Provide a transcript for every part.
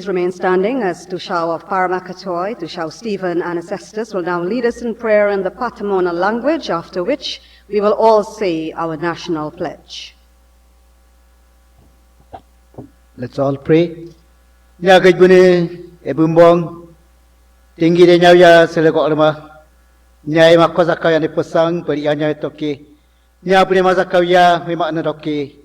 please remain standing as Toshaos of Paramakatoy, Toshaos Stephen and Ancestors will now lead us in prayer in the Patamonan language, after which we will all say our national pledge. Let's all pray. Nya kaj bune ebumbong tinggi de nyaya selego alma. Nya emak kozakaya ne pesang peri anya toke. Nya bune mazakaya memak na toke.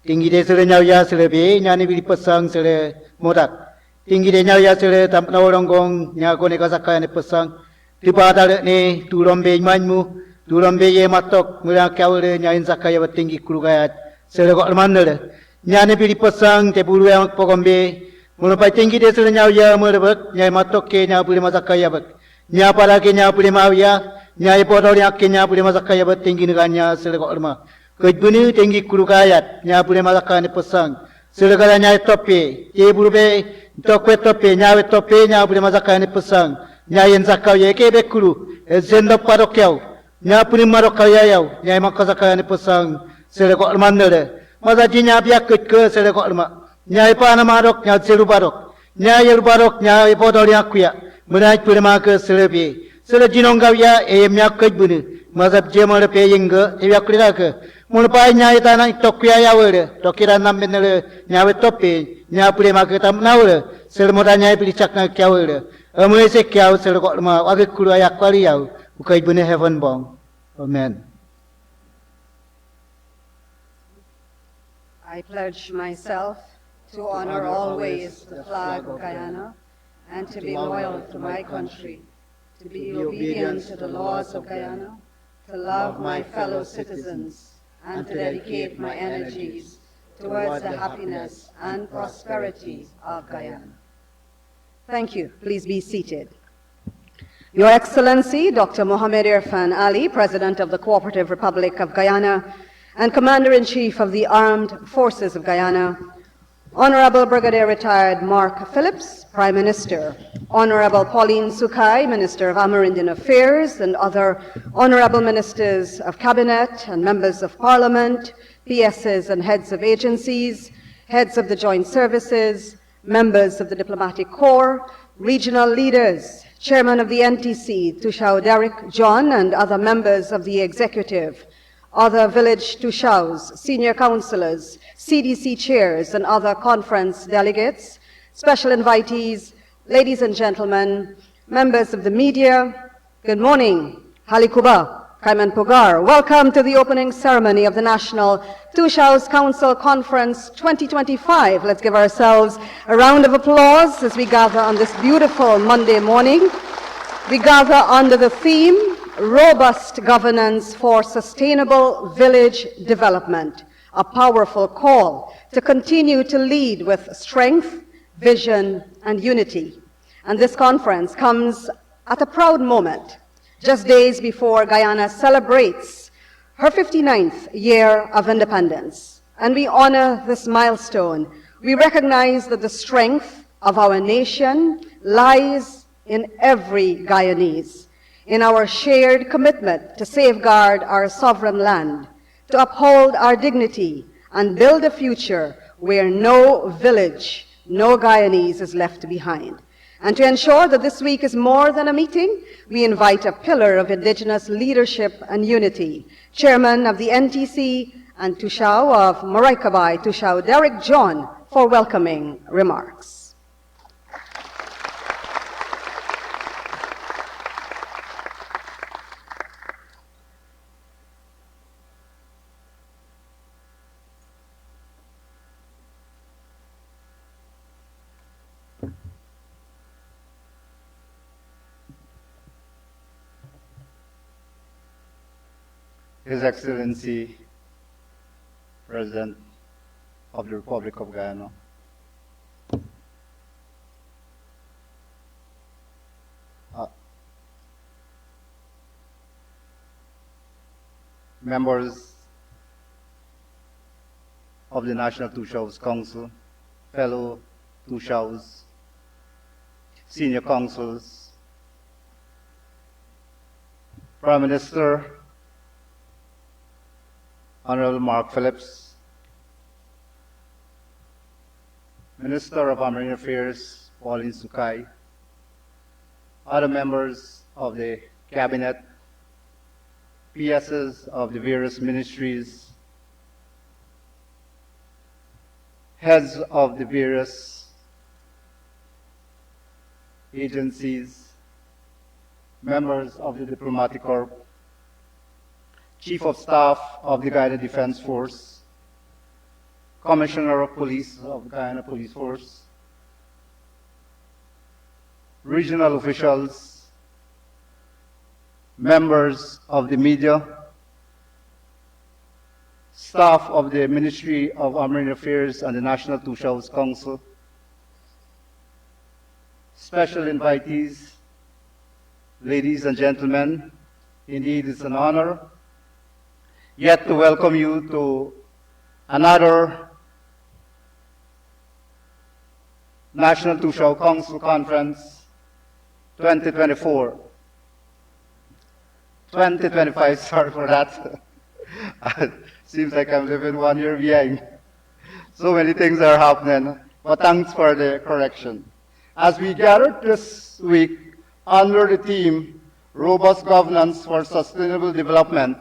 Tinggi de sele nyaya selebe nya ne bili pesang sele modak. Tinggi de nyaya sele tam na oronggong nya gone kozakaya ne pesang. Tiba ada ne turombe imanmu turombe ye matok mula kawle nya zakaya tinggi kurugayat selego alma ne. Nya ne bili pesang te bulu yang pogombe. Mulai tinggi de sele nyaya merebek nya matok ke nya buli mazakaya bek. Nya pada ke nya buli mawia nya ipodol nya ke nya buli mazakaya bet tinggi neganya selego alma. Kejbuni tinggi kurugayat nya buli mazakaya ne pesang. Selegala nya tope te bulu be tokwe tope nya buli mazakaya ne pesang. Nya yen zakaya ke be kuru zendo parokyau. Nya buli marokaya yau nya makazakaya ne pesang selego alma ne. Mazaji nya biak ke selego alma. Nya ipana marok nya seru barok. Nya yeru barok nya ipodol nya kuya. Menai purema ke selebe. Sele jinongga ya nya kejbuni. Mazab jemole pe yengge te yakrida ke. Mulpai nya itana tokya ya wele. Tokira nam benele nya we tope nya purema ke tam nawle. Sele modanya ipli chakna kya wele. Amwe se kya sele ko ma wage kuru ya kwali ya. Ukejbuni heaven bong. Amen. I pledge myself to honor always the flag of Guyana and to be loyal to my country, to be obedient to the laws of Guyana, to love my fellow citizens, and to dedicate my energies towards the happiness and prosperity of Guyana. Thank you. Please be seated. Your Excellency, Dr. Mohamed Irfan Ali, President of the Cooperative Republic of Guyana and Commander-in-Chief of the Armed Forces of Guyana, Honorable Brigadier Retired Mark Phillips, Prime Minister, Honorable Pauline Sukai, Minister of Amerindian Affairs, and other Honorable Ministers of Cabinet and Members of Parliament, PSs and heads of agencies, heads of the joint services, members of the Diplomatic Corps, regional leaders, Chairman of the NTC, Toshaos Derek John, and other members of the executive, other village Toshaos, senior councillors, CDC chairs, and other conference delegates, special invitees, ladies and gentlemen, members of the media, good morning, Halikuba, Kaiman Pugar. Welcome to the opening ceremony of the National Toshaos Council Conference 2025. Let's give ourselves a round of applause as we gather on this beautiful Monday morning. We gather under the theme, Robust Governance for Sustainable Village Development, a powerful call to continue to lead with strength, vision, and unity. And this conference comes at a proud moment, just days before Guyana celebrates her 59th year of independence. And we honor this milestone. We recognize that the strength of our nation lies in every Guyanese, in our shared commitment to safeguard our sovereign land, to uphold our dignity, and build a future where no village, no Guyanese is left behind. And to ensure that this week is more than a meeting, we invite a pillar of Indigenous leadership and unity, Chairman of the NTC and Toshaos of Moraikabai, Toshaos Derek John, for welcoming remarks. His Excellency, President of the Republic of Guyana, members of the National Toshaos Council, fellow Toshaos, senior councils, Prime Minister, Honorable Mark Phillips, Minister of Amerindian Affairs, Pauline Sukai, other members of the cabinet, PSs of the various ministries, heads of the various agencies, members of the diplomatic corps, chief of staff of the Guyana Defense Force, commissioner of police of the Guyana Police Force, regional officials, members of the media, staff of the Ministry of Marine Affairs and the National Toshaos Council, special invitees, ladies and gentlemen, indeed it's an honor yet to welcome you to another National Toshaos Council Conference 2024. 2025, sorry for that. Seems like I'm living 1 year behind. So many things are happening, but thanks for the correction. As we gathered this week under the theme, Robust Governance for Sustainable Development,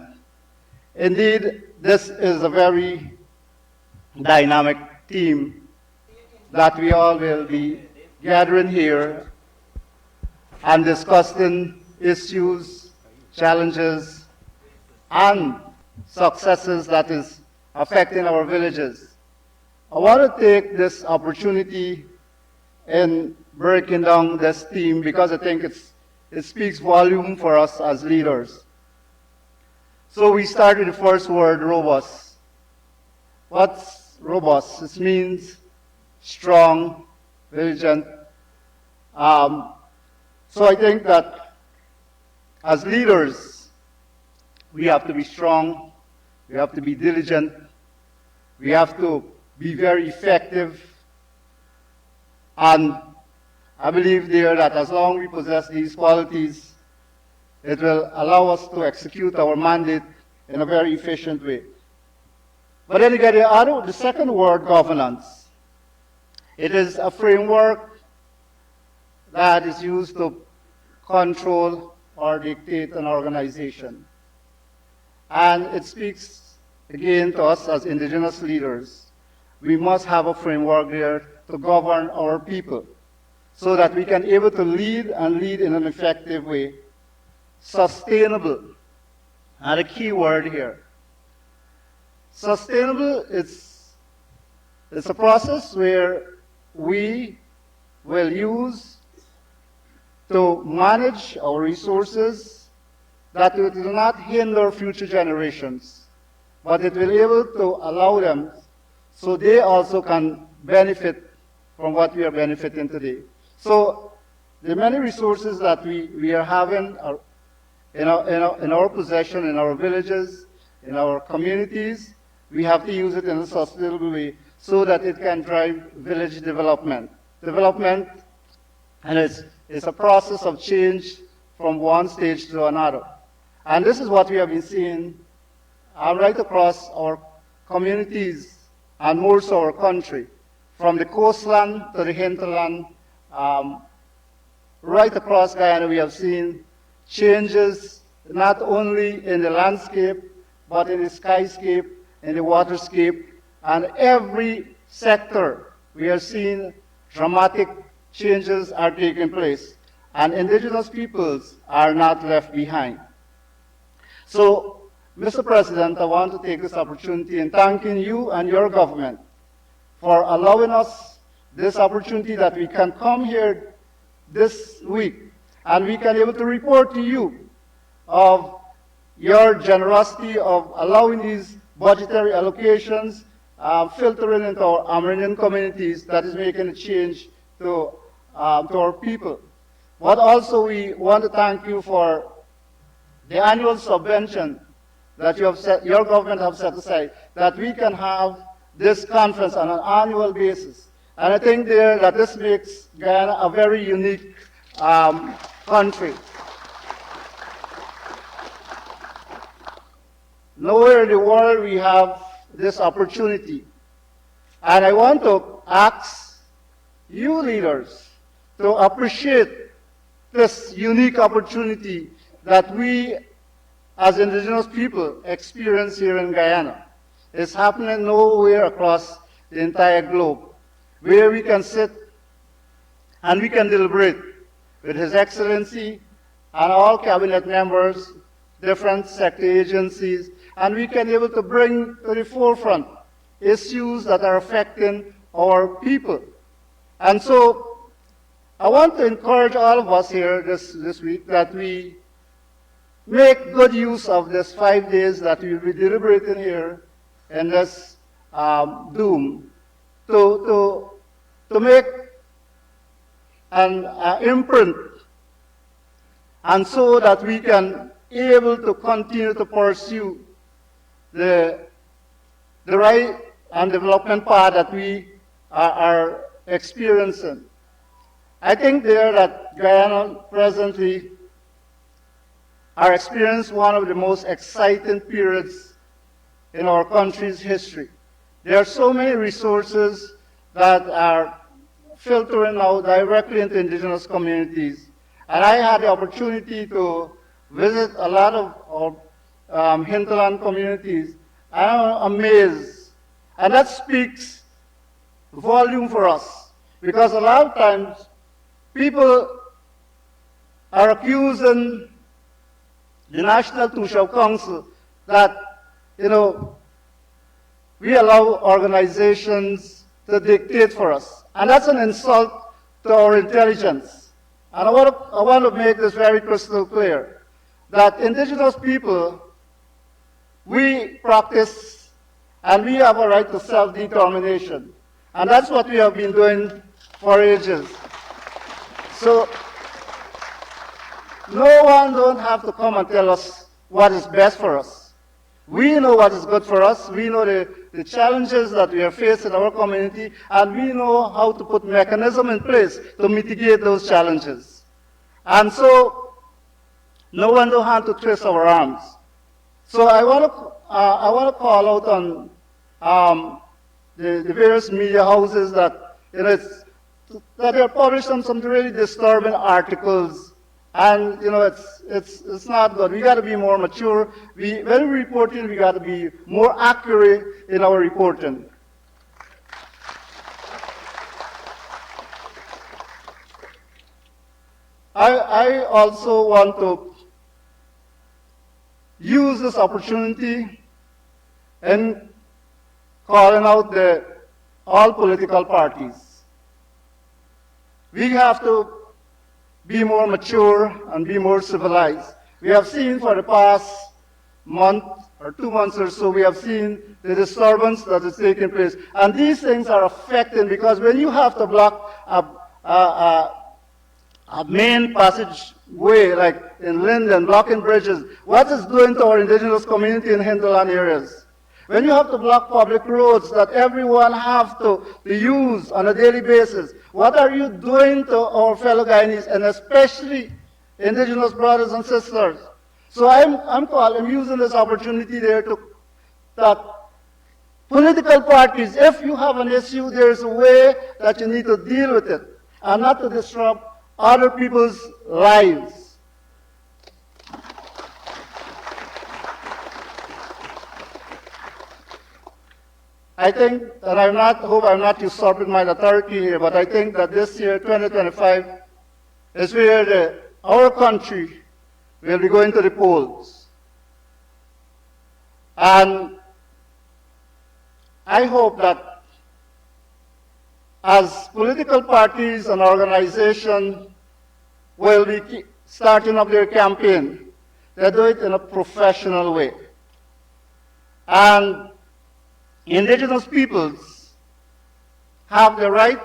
indeed, this is a very dynamic theme that we all will be gathering here and discussing issues, challenges, and successes that is affecting our villages. I want to take this opportunity in breaking down this theme because I think it speaks volume for us as leaders. So we start with the first word, robust. What's robust? It means strong, vigilant. So I think that as leaders, we have to be strong, we have to be diligent, we have to be very effective, and I believe there that as long as we possess these qualities, it will allow us to execute our mandate in a very efficient way. But then again, the second word, governance. It is a framework that is used to control or dictate an organization. And it speaks again to us as indigenous leaders. We must have a framework there to govern our people so that we can be able to lead and lead in an effective way. Sustainable, and a key word here. Sustainable is a process where we will use to manage our resources that it will not hinder future generations, but it will be able to allow them so they also can benefit from what we are benefiting today. So the many resources that we are having are in our possession, in our villages, in our communities, we have to use it in a sustainable way so that it can drive village development. Development, and it's a process of change from one stage to another. And this is what we have been seeing right across our communities and more so our country, from the coastland to the hinterland. Right across Guyana, we have seen changes not only in the landscape, but in the skyscape, in the waterscape, and every sector we are seeing dramatic changes are taking place, and indigenous peoples are not left behind. So, Mr. President, I want to take this opportunity in thanking you and your government for allowing us this opportunity that we can come here this week and we can be able to report to you of your generosity of allowing these budgetary allocations filtering into our Amerindian communities that is making a change to our people. But also we want to thank you for the annual subvention that your government have set aside, that we can have this conference on an annual basis. And I think there that this makes Guyana a very unique country. Nowhere in the world we have this opportunity. And I want to ask you leaders to appreciate this unique opportunity that we as indigenous people experience here in Guyana. It's happening nowhere across the entire globe, where we can sit and we can deliberate with His Excellency and all cabinet members, different sector agencies, and we can be able to bring to the forefront issues that are affecting our people. And so I want to encourage all of us here this week that we make good use of this 5 days that we'll be deliberating here in this Doom to make an imprint, and so that we can be able to continue to pursue the right and development path that we are experiencing. I think there that Guyana presently are experiencing one of the most exciting periods in our country's history. There are so many resources that are filtering out directly into indigenous communities. And I had the opportunity to visit a lot of hinterland communities, and I'm amazed. And that speaks volume for us, because a lot of times people are accusing the National Toshaos Council that, we allow organizations to dictate for us. And that's an insult to our intelligence. And I want to make this very crystal clear, that indigenous people, we practice and we have a right to self-determination. And that's what we have been doing for ages. So no one don't have to come and tell us what is best for us. We know what is good for us. We know the challenges that we are facing in our community, and we know how to put mechanisms in place to mitigate those challenges. And so no one don't have to twist our arms. So I want to call out on the various media houses that that are publishing some really disturbing articles, and it's not good. We got to be more mature. When we reporting, we got to be more accurate in our reporting. I also want to use this opportunity in calling out all political parties. We have to be more mature and be more civilized. We have seen for the past month or 2 months or so, we have seen the disturbance that is taking place. And these things are affecting, because when you have to block a main passageway, like in Linden, blocking bridges, what is doing to our indigenous community in hinterland areas? When you have to block public roads that everyone have to use on a daily basis, what are you doing to our fellow Guyanese, and especially indigenous brothers and sisters? So I'm using this opportunity there that political parties, if you have an issue, there is a way that you need to deal with it, and not to disrupt other people's lives. I think, and I hope I'm not usurping my authority here, but I think that this year, 2025, is where our country will be going to the polls. And I hope that as political parties and organizations will be starting up their campaign, they do it in a professional way. And indigenous peoples have the right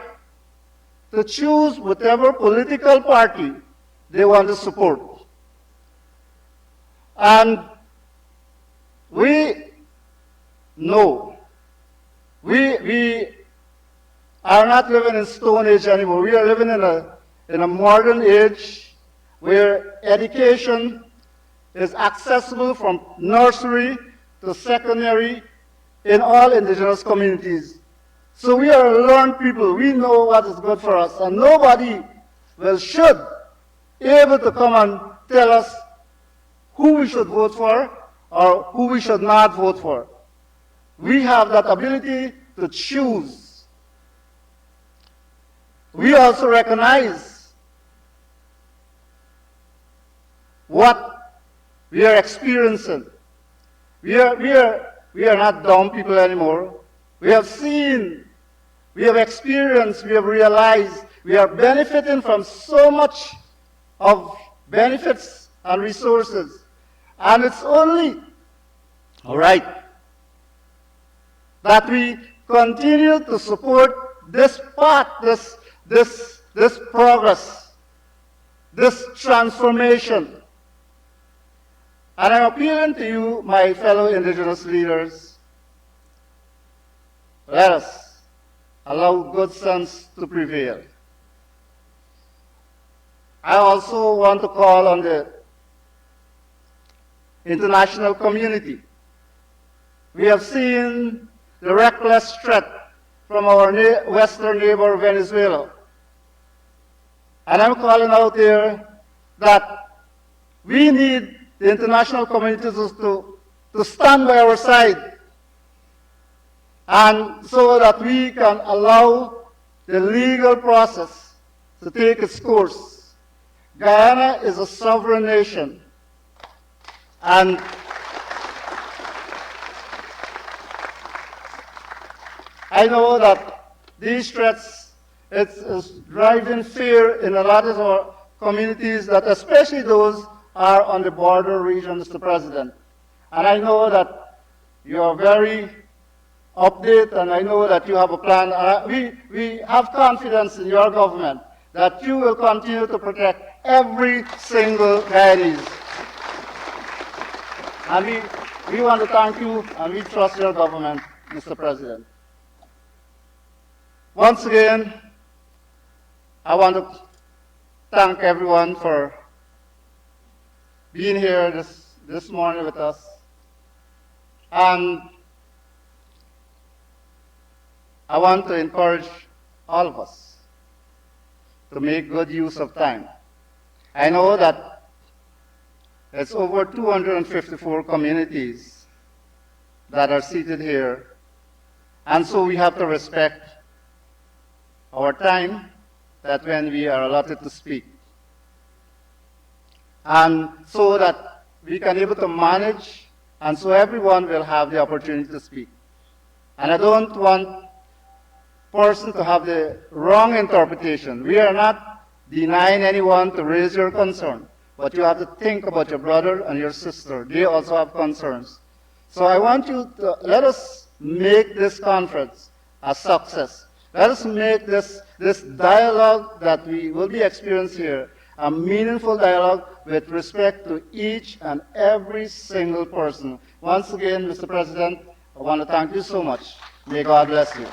to choose whatever political party they want to support. And we know we are not living in Stone Age anymore. We are living in a modern age where education is accessible from nursery to secondary in all indigenous communities. So we are learned people. We know what is good for us, and nobody should be able to come and tell us who we should vote for or who we should not vote for. We have that ability to choose. We also recognize what we are experiencing. We are not dumb people anymore. We have seen, we have experienced, we have realized we are benefiting from so much of benefits and resources. And it's only right that we continue to support this path, this progress, this transformation. And I'm appealing to you, my fellow indigenous leaders, let us allow good sense to prevail. I also want to call on the international community. We have seen the reckless threat from our western neighbor, Venezuela. And I'm calling out there that we need the international community to stand by our side, and so that we can allow the legal process to take its course. Guyana is a sovereign nation, and I know that these threats is driving fear in a lot of our communities, that especially those are on the border region, Mr. President. And I know that you are very updated, and I know that you have a plan. We have confidence in your government that you will continue to protect every single Guyanese. And we want to thank you, and we trust your government, Mr. President. Once again, I want to thank everyone for being here this morning with us. And I want to encourage all of us to make good use of time. I know that it's over 254 communities that are seated here, and so we have to respect our time, that when we are allotted to speak, and so that we can be able to manage, and so everyone will have the opportunity to speak. And I don't want person to have the wrong interpretation. We are not denying anyone to raise your concern, but you have to think about your brother and your sister. They also have concerns. So I want you to let us make this conference a success. Let us make this dialogue that we will be experiencing here a meaningful dialogue with respect to each and every single person. Once again, Mr. President, I want to thank you so much. May God bless you.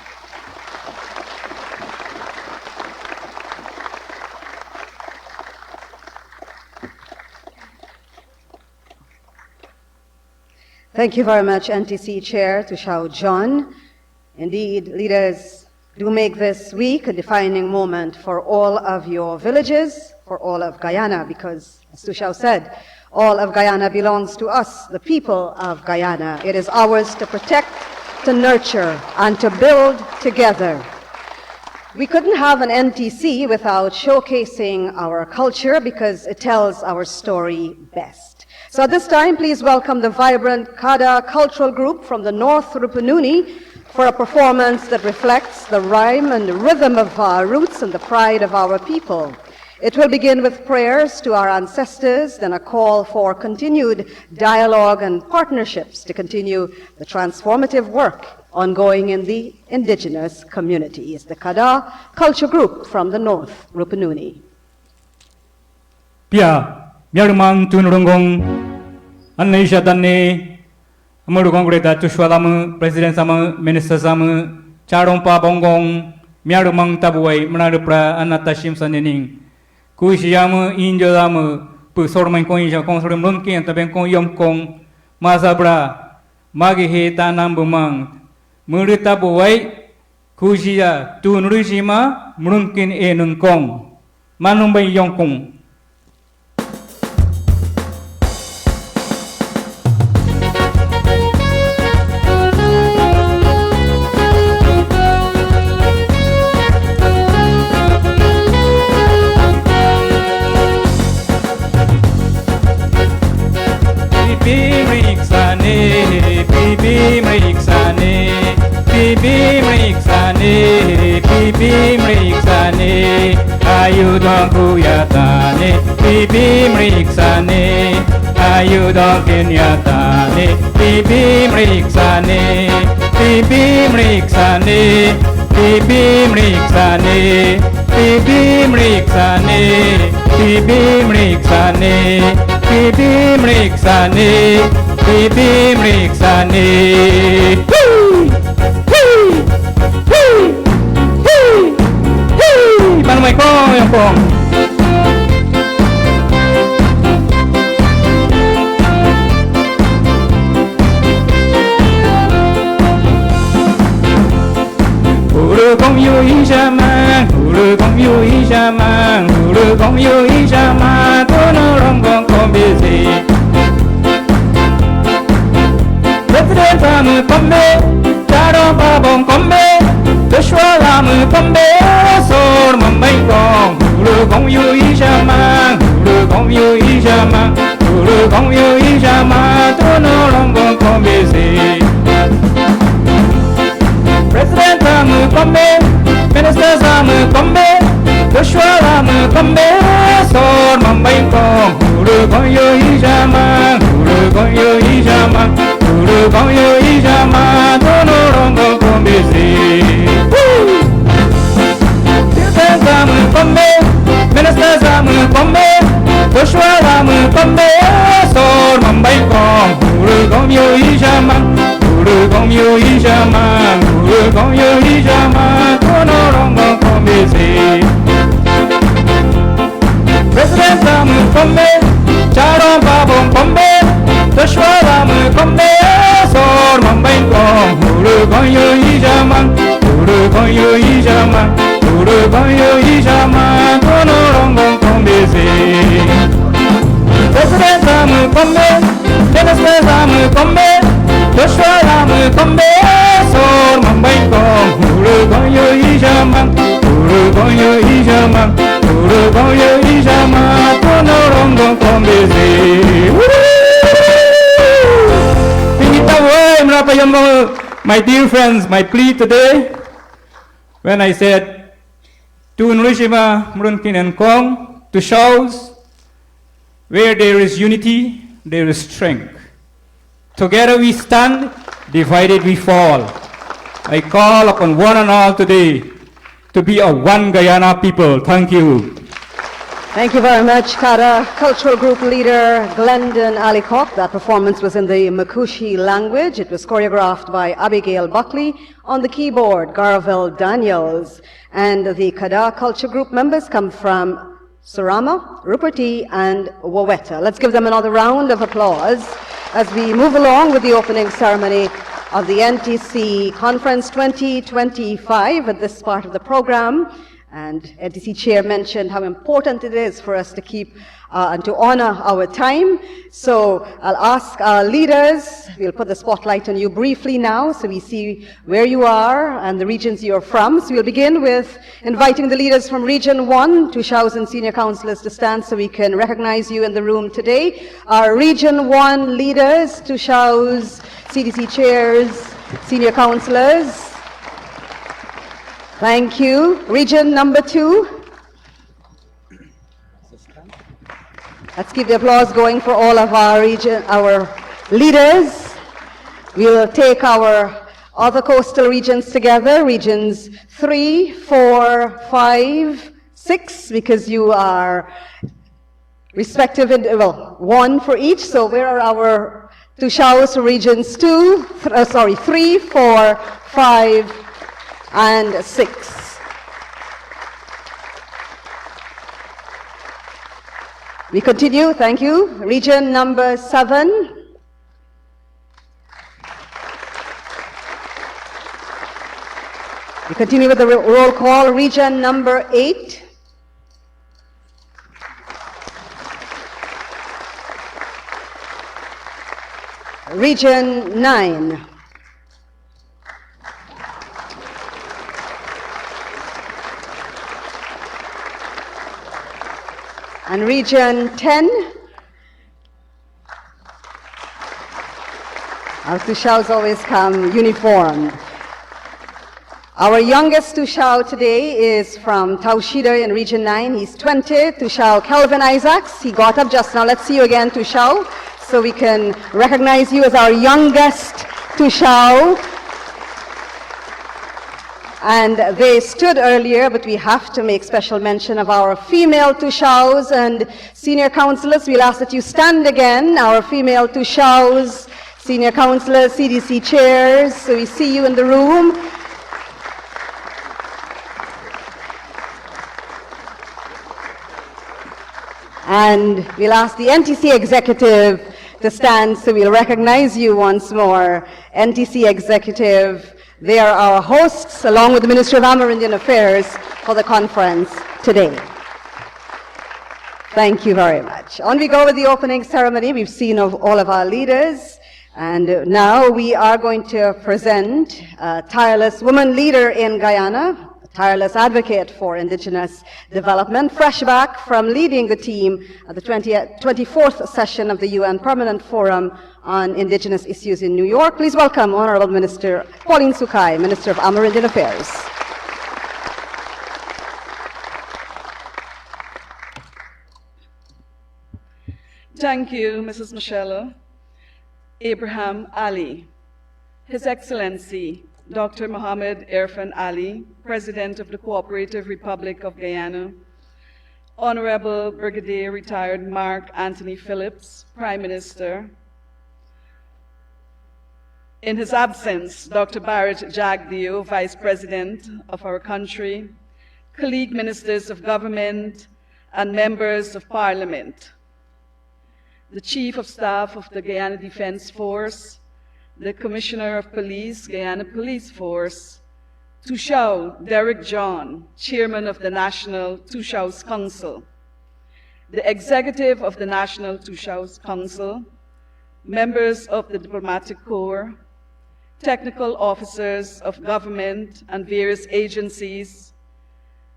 Thank you very much, NTC Chair Toshaos John. Indeed, leaders, do make this week a defining moment for all of your villages, for all of Guyana, because, as Toshaos said, all of Guyana belongs to us, the people of Guyana. It is ours to protect, to nurture, and to build together. We couldn't have an NTC without showcasing our culture, because it tells our story best. So at this time, please welcome the vibrant Kada cultural group from the North Rupununi for a performance that reflects the rhyme and rhythm of our roots and the pride of our people. It will begin with prayers to our ancestors, then a call for continued dialogue and partnerships to continue the transformative work ongoing in the indigenous communities. The Kada culture group from the North Rupununi. Pia, Yarman Tunurungong, Anisha Dane, Amurugongre, Tushwalamu, President Sama, Minister Sama, Charompa Bongong, Miarumang Tabuay, Manarupra, Anatashim Sanening, Kushiamu, Injolamu, Pusorman Koinja, Consurum Lunki, and Tabenko Yomkong, Mazabra, Magihe Tanambumang, Muritabuay, Kushia, Tunurishima, Murunkin Enunkong, Manumbai Yongkong. Bibi mriksane, ayu dong kuyatane. Bibi mriksane, ayu dong kenyatane. Bibi mriksane, bibi mriksane, bibi mriksane, bibi mriksane, bibi mriksane, bibi mriksane, bibi mriksane. Bạn mày có không con? Uru con yêu ý cha mang, uru con yêu ý cha mang, uru con yêu ý cha mang, tôi nó rong con biết gì. President tamu kombe, charo babong kombe, Toshaos lamu kombe, sor mambai kong, uru kong yu isha mang, uru kong yu isha mang, uru kong yu isha mang, tono longgong kombe si. President tamu kombe, Minister tamu kombe, Toshaos lamu kombe, sor mambai kong, uru kong yu isha mang, uru kong yu isha mang. Uru kong yu isha ma tono rongo kombe si. President tamu kombe, Minister tamu kombe, Toshaos lamu kombe, sor mambai kong. Uru kong yu isha ma, uru kong yu isha ma, uru kong yu isha ma tono rongo kombe si. President tamu kombe, charo babong kombe, Toshaos lamu kombe, sor mambai kong. Uru kong yu isha ma, uru kong yu isha ma, uru kong yu isha ma tono rongo kombe si. President tamu kombe, Minister tamu kombe, Toshaos lamu kombe, sor mambai kong. Uru kong yu isha ma, uru kong yu isha ma, uru kong yu isha ma tono rongo kombe si. My dear friends, my plea today, when I said, to Nurishima Murunkin and Kong, to Toshaos, where there is unity, there is strength. Together we stand, divided we fall. I call upon one and all today to be a one Guyana people. Thank you. Thank you very much, Kara. Cultural Group Leader Glendon Alicock. That performance was in the Makushi language. It was choreographed by Abigail Buckley. On the keyboard, Garville Daniels. And the Kada Culture Group members come from Surama, Rupert and Wawetta. Let's give them another round of applause as we move along with the opening ceremony of the NTC Conference 2025 at this part of the program. And NTC Chair mentioned how important it is for us to keep and to honor our time. So I'll ask our leaders, we'll put the spotlight on you briefly now so we see where you are and the regions you're from. So we'll begin with inviting the leaders from Region 1, Toshaos and senior councillors to stand so we can recognize you in the room today. Our Region 1 leaders, Toshaos, CDC chairs, senior councillors. Thank you. Region number 2. Let's keep the applause going for all of our leaders. We'll take our other coastal regions together, regions 3, 4, 5, 6, because you are respective, one for each. So where are our Toshaos regions 3, 4, 5, and 6. We continue, thank you. Region number 7. We continue with the roll call. Region number 8. Region 9. And Region 10. Our Toshaos always come uniformed. Our youngest Toshao today is from Taushida in Region 9. He's 20, Toshao Kelvin Isaacs. He got up just now. Let's see you again, Toshao, so we can recognize you as our youngest Toshao. And they stood earlier, but we have to make special mention of our female Toshaos and senior councillors. We'll ask that you stand again, our female Toshaos, senior councillors, CDC chairs, so we see you in the room. And we'll ask the NTC executive to stand, so we'll recognize you once more. NTC executive, they are our hosts, along with the Ministry of Amerindian Affairs, for the conference today. Thank you very much. On we go with the opening ceremony. We've seen all of our leaders, and now we are going to present a tireless woman leader in Guyana, a tireless advocate for Indigenous development, fresh back from leading the team at the 24th session of the UN Permanent Forum on Indigenous Issues in New York. Please welcome Honorable Minister Pauline Sukai, Minister of Amerindian Affairs. Thank you, Mrs. Michelle. Abraham Ali, His Excellency Dr. Mohamed Irfan Ali, President of the Cooperative Republic of Guyana, Honorable Brigadier Retired Mark Anthony Phillips, Prime Minister. In his absence, Dr. Barrett Jagdeo, Vice President of our country, colleague ministers of government, and members of Parliament, the Chief of Staff of the Guyana Defense Force, the Commissioner of Police, Guyana Police Force, Toshao Derek John, Chairman of the National Toshaos Council, the Executive of the National Toshaos Council, members of the Diplomatic Corps, technical officers of government and various agencies,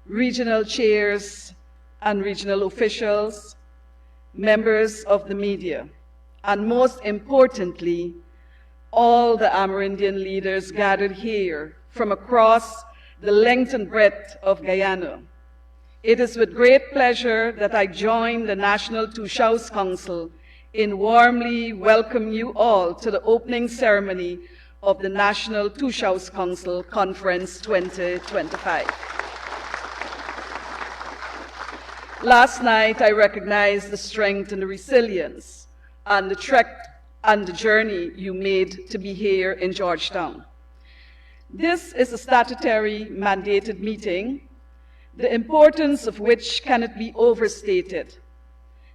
regional chairs and regional officials, members of the media, and most importantly, all the Amerindian leaders gathered here from across the length and breadth of Guyana. It is with great pleasure that I join the National Toshaos Council in warmly welcome you all to the opening ceremony of the National Toshaos Council Conference 2025. Last night, I recognized the strength and the resilience and the trek and the journey you made to be here in Georgetown. This is a statutory mandated meeting, the importance of which cannot be overstated.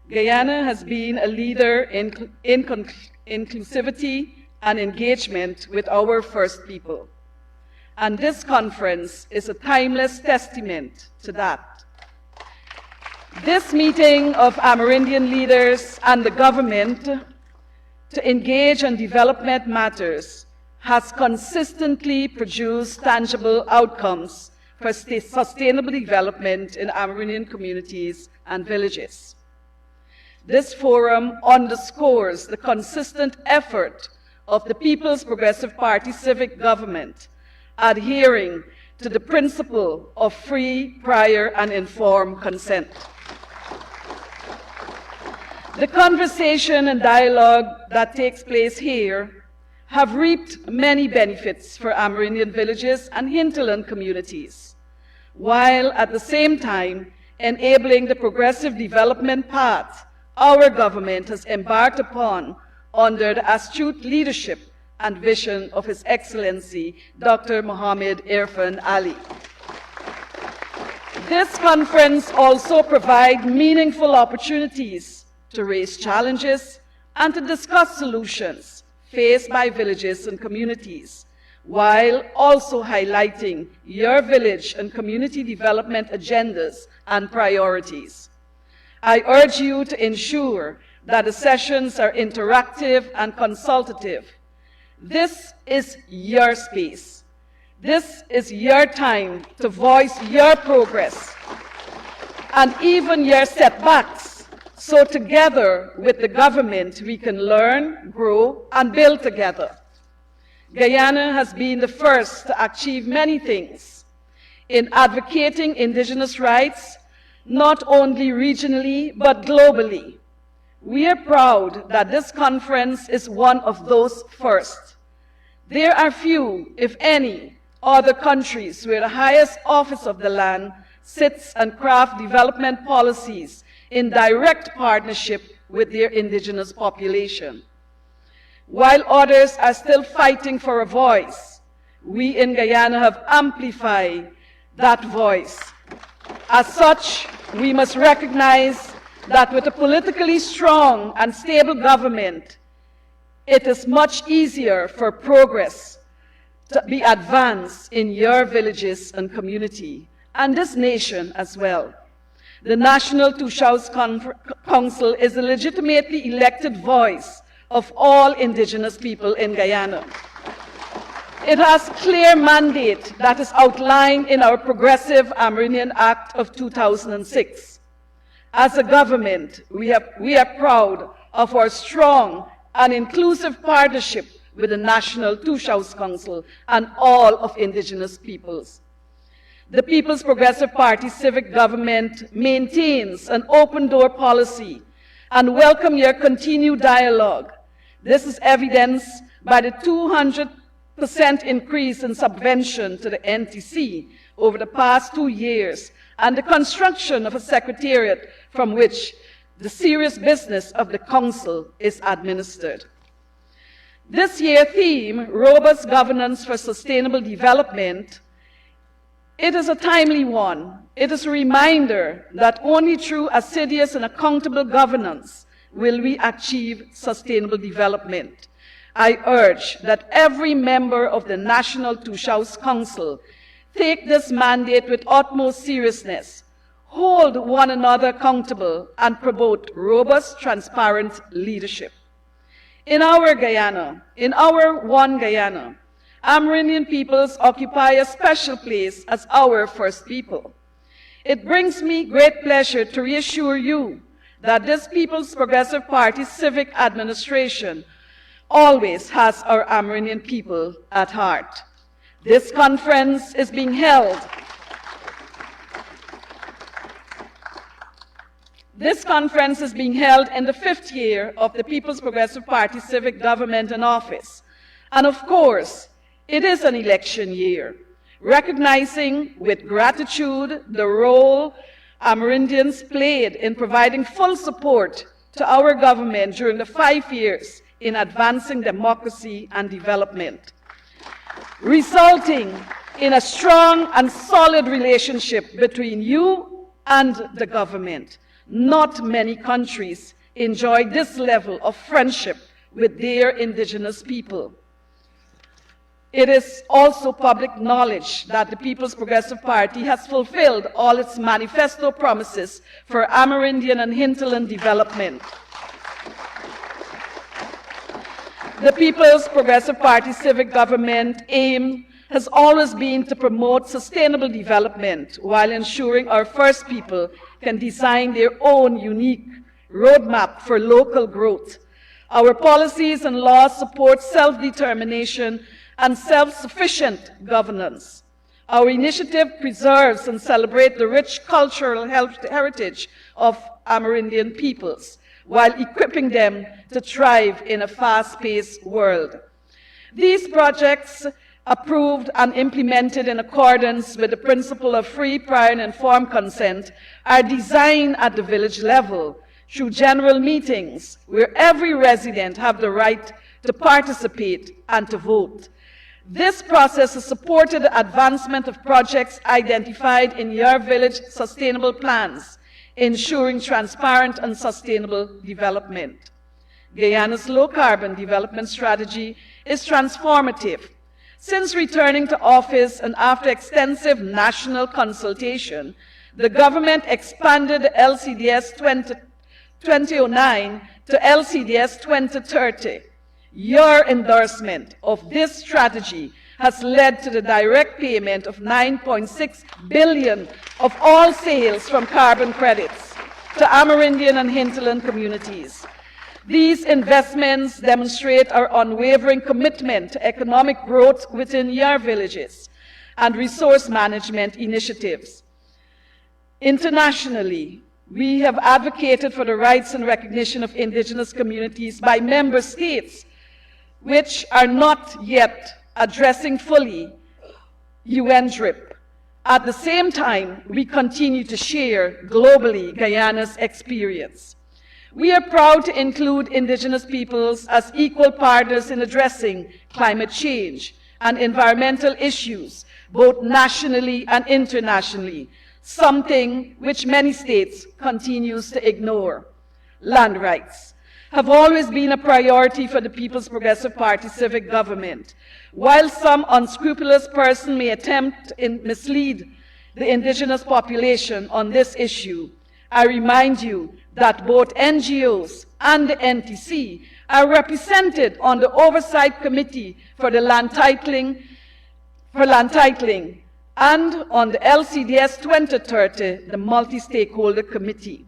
Guyana has been a leader in inclusivity and engagement with our First People. And this conference is a timeless testament to that. This meeting of Amerindian leaders and the government to engage on development matters has consistently produced tangible outcomes for sustainable development in Amerindian communities and villages. This forum underscores the consistent effort of the People's Progressive Party civic government, adhering to the principle of free, prior, and informed consent. The conversation and dialogue that takes place here have reaped many benefits for Amerindian villages and hinterland communities, while at the same time enabling the progressive development path our government has embarked upon under the astute leadership and vision of His Excellency Dr. Mohamed Irfan Ali. This conference also provides meaningful opportunities to raise challenges and to discuss solutions faced by villages and communities, while also highlighting your village and community development agendas and priorities. I urge you to ensure that the sessions are interactive and consultative. This is your space. This is your time to voice your progress and even your setbacks, so together with the government we can learn, grow, and build together. Guyana has been the first to achieve many things in advocating indigenous rights, not only regionally but globally. We are proud that this conference is one of those first. There are few, if any, other countries where the highest office of the land sits and crafts development policies in direct partnership with their indigenous population. While others are still fighting for a voice, we in Guyana have amplified that voice. As such, we must recognize that with a politically strong and stable government, it is much easier for progress to be advanced in your villages and community, and this nation as well. The National Toshaos Council is a legitimately elected voice of all indigenous people in Guyana. It has clear mandate that is outlined in our Progressive Amerindian Act of 2006. As a government, we are proud of our strong and inclusive partnership with the National Toshaos Council and all of indigenous peoples. The People's Progressive Party civic government maintains an open-door policy and welcome your continued dialogue. This is evidenced by the 200% increase in subvention to the NTC over the past 2 years and the construction of a secretariat from which the serious business of the Council is administered. This year's theme, Robust Governance for Sustainable Development, it is a timely one. It is a reminder that only through assiduous and accountable governance will we achieve sustainable development. I urge that every member of the National Toshaos Council take this mandate with utmost seriousness, hold one another accountable, and promote robust, transparent leadership. In our Guyana, in our one Guyana, Amerindian peoples occupy a special place as our first people. It brings me great pleasure to reassure you that this People's Progressive Party civic administration always has our Amerindian people at heart. This conference is being held. This conference is being held in the 5th year of the People's Progressive Party civic government in office. And of course, it is an election year, recognizing with gratitude the role Amerindians played in providing full support to our government during the 5 years in advancing democracy and development, resulting in a strong and solid relationship between you and the government. Not many countries enjoy this level of friendship with their indigenous people. It is also public knowledge that the People's Progressive Party has fulfilled all its manifesto promises for Amerindian and hinterland development. The People's Progressive Party civic government aim has always been to promote sustainable development while ensuring our first people can design their own unique roadmap for local growth. Our policies and laws support self-determination and self-sufficient governance. Our initiative preserves and celebrates the rich cultural heritage of Amerindian peoples while equipping them to thrive in a fast-paced world. These projects, approved and implemented in accordance with the principle of free, prior, and informed consent, are designed at the village level through general meetings where every resident has the right to participate and to vote. This process has supported the advancement of projects identified in your village sustainable plans, ensuring transparent and sustainable development. Guyana's low-carbon development strategy is transformative. Since returning to office and after extensive national consultation, the government expanded the LCDS 2009 to LCDS 2030. Your endorsement of this strategy has led to the direct payment of 9.6 billion of all sales from carbon credits to Amerindian and hinterland communities. These investments demonstrate our unwavering commitment to economic growth within your villages and resource management initiatives. Internationally, we have advocated for the rights and recognition of indigenous communities by member states, which are not yet addressing fully UNDRIP. At the same time, we continue to share globally Guyana's experience. We are proud to include indigenous peoples as equal partners in addressing climate change and environmental issues, both nationally and internationally, something which many states continues to ignore. Land rights have always been a priority for the People's Progressive Party civic government. While some unscrupulous person may attempt to mislead the indigenous population on this issue, I remind you that both NGOs and the NTC are represented on the Oversight Committee for the land titling, and on the LCDS 2030, the Multi-Stakeholder Committee.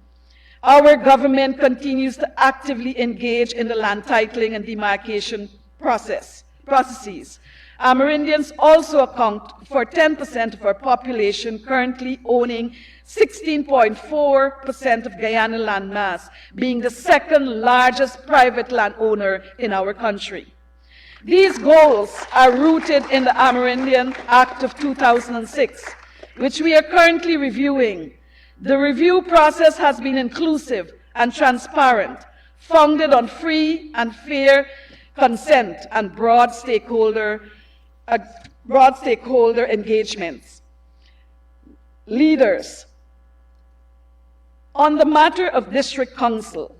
Our government continues to actively engage in the land titling and demarcation processes. Amerindians also account for 10% of our population, currently owning 16.4% of Guyana land mass, being the second largest private landowner in our country. These goals are rooted in the Amerindian Act of 2006, which we are currently reviewing. The review process has been inclusive and transparent, founded on free and fair consent and broad stakeholder engagements. Leaders, on the matter of district council,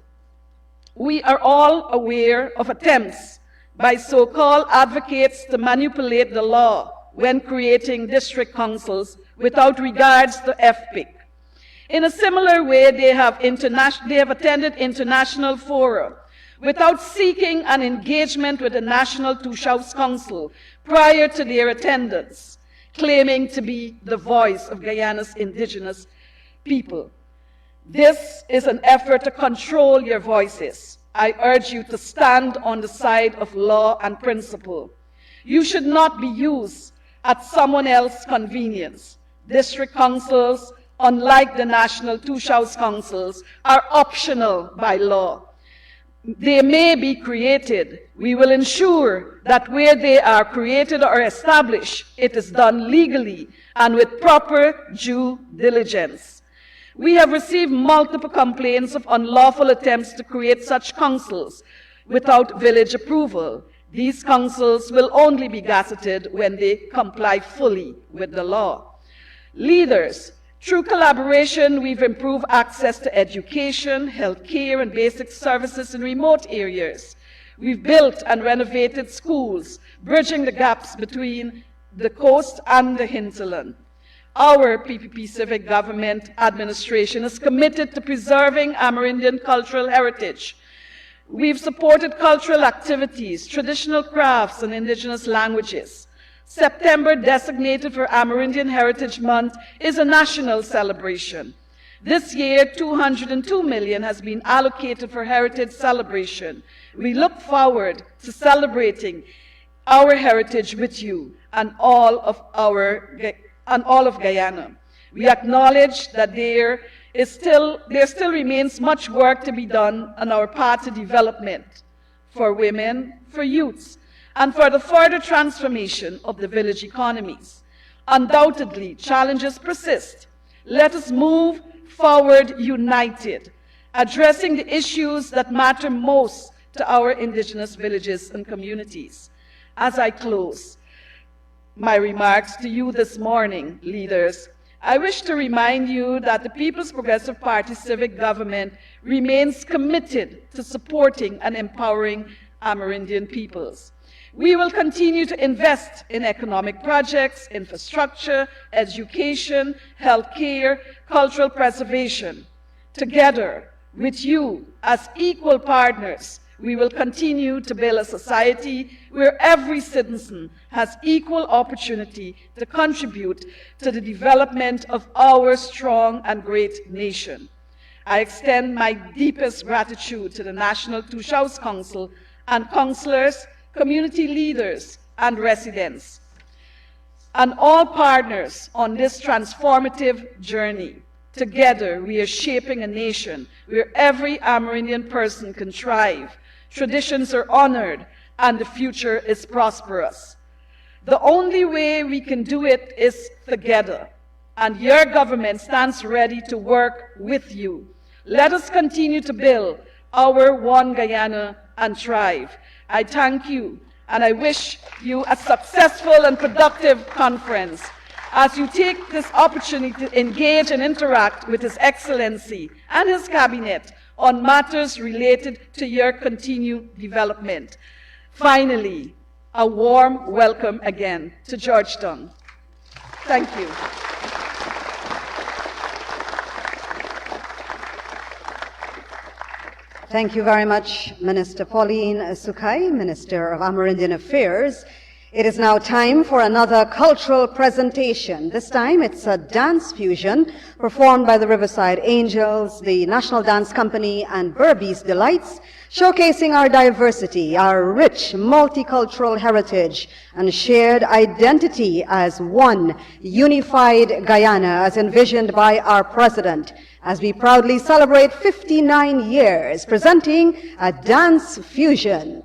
we are all aware of attempts by so-called advocates to manipulate the law when creating district councils without regards to FPIC. In a similar way, they have attended international fora without seeking an engagement with the National Toshaos Council prior to their attendance, claiming to be the voice of Guyana's indigenous people. This is an effort to control your voices. I urge you to stand on the side of law and principle. You should not be used at someone else's convenience. District councils, unlike the National Toshaos Councils, are optional by law. They may be created. We will ensure that where they are created or established, it is done legally and with proper due diligence. We have received multiple complaints of unlawful attempts to create such councils without village approval. These councils will only be gazetted when they comply fully with the law. Leaders, through collaboration, we've improved access to education, health care, and basic services in remote areas. We've built and renovated schools, bridging the gaps between the coast and the hinterland. Our PPP civic government administration is committed to preserving Amerindian cultural heritage. We've supported cultural activities, traditional crafts, and indigenous languages. September, designated for Amerindian Heritage Month, is a national celebration. This year, 202 million has been allocated for heritage celebration. We look forward to celebrating our heritage with you and all of Guyana. We acknowledge that there still remains much work to be done on our path to development for women, for youths, and for the further transformation of the village economies. Undoubtedly, challenges persist. Let us move forward united, addressing the issues that matter most to our indigenous villages and communities. As I close my remarks to you this morning, leaders, I wish to remind you that the People's Progressive Party civic government remains committed to supporting and empowering Amerindian peoples. We will continue to invest in economic projects, infrastructure, education, health care, cultural preservation. Together, With you as equal partners, we will continue to build a society where every citizen has equal opportunity to contribute to the development of our strong and great nation. I extend my deepest gratitude to the National Toshaos Council and councillors, community leaders, and residents, and all partners on this transformative journey. Together, we are shaping a nation where every Amerindian person can thrive, traditions are honored, and the future is prosperous. The only way we can do it is together, and your government stands ready to work with you. Let us continue to build our One Guyana and thrive. I thank you, and I wish you a successful and productive conference as you take this opportunity to engage and interact with His Excellency and His Cabinet on matters related to your continued development. Finally, a warm welcome again to Georgetown. Thank you. Thank you very much, Minister Pauline Sukai, Minister of Amerindian Affairs. It is now time for another cultural presentation. This time it's a dance fusion performed by the Riverside Angels, the National Dance Company, and Berbice Delights, showcasing our diversity, our rich multicultural heritage, and shared identity as one unified Guyana as envisioned by our President, as we proudly celebrate 59 years, presenting a dance fusion.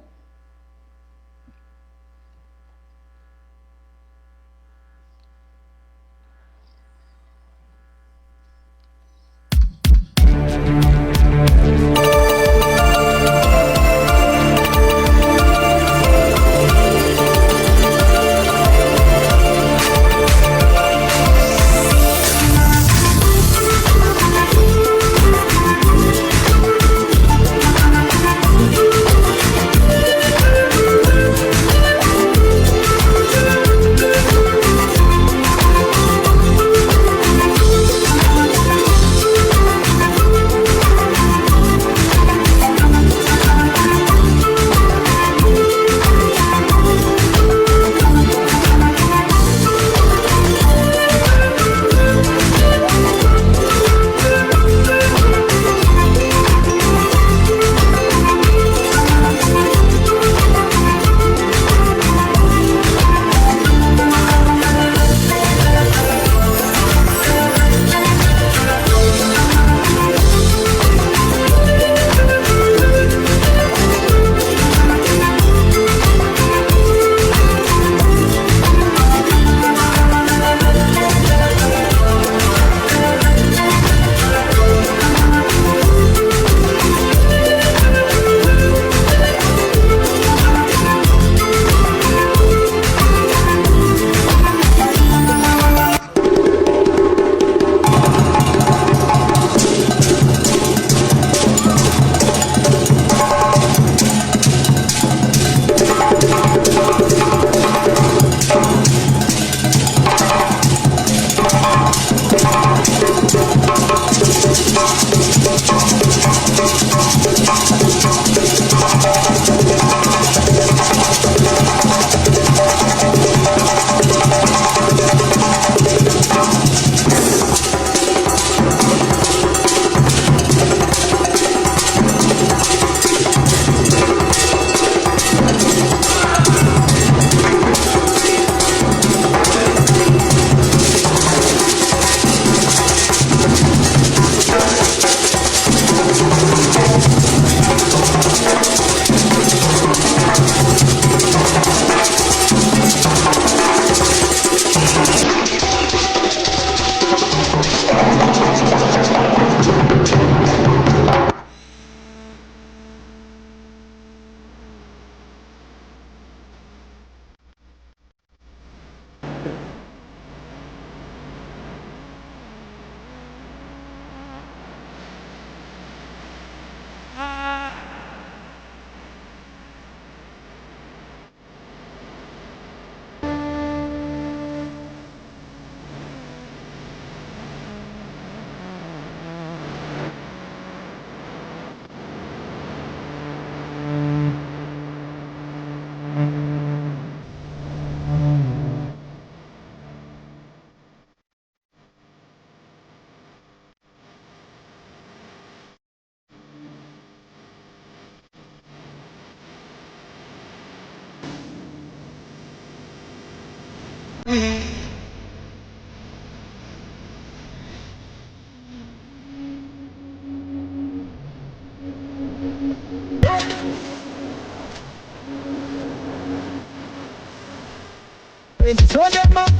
Show them up.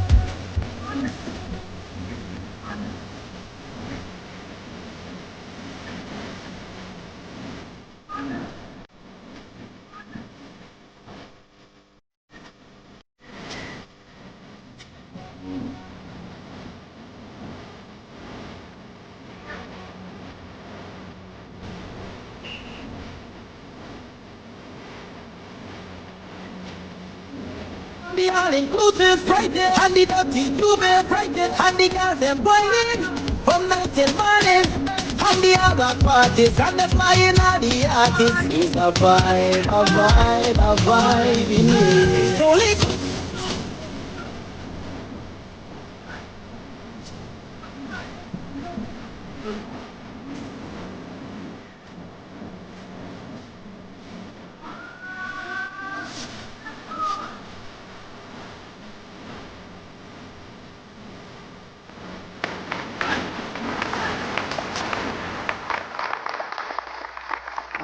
The all-inclusive Friday, and the dirty Jubilee Friday, and the girls them boiling from night till morning, and the other parties, and the flying of the artists. It's a vibe, a vibe in here. Holy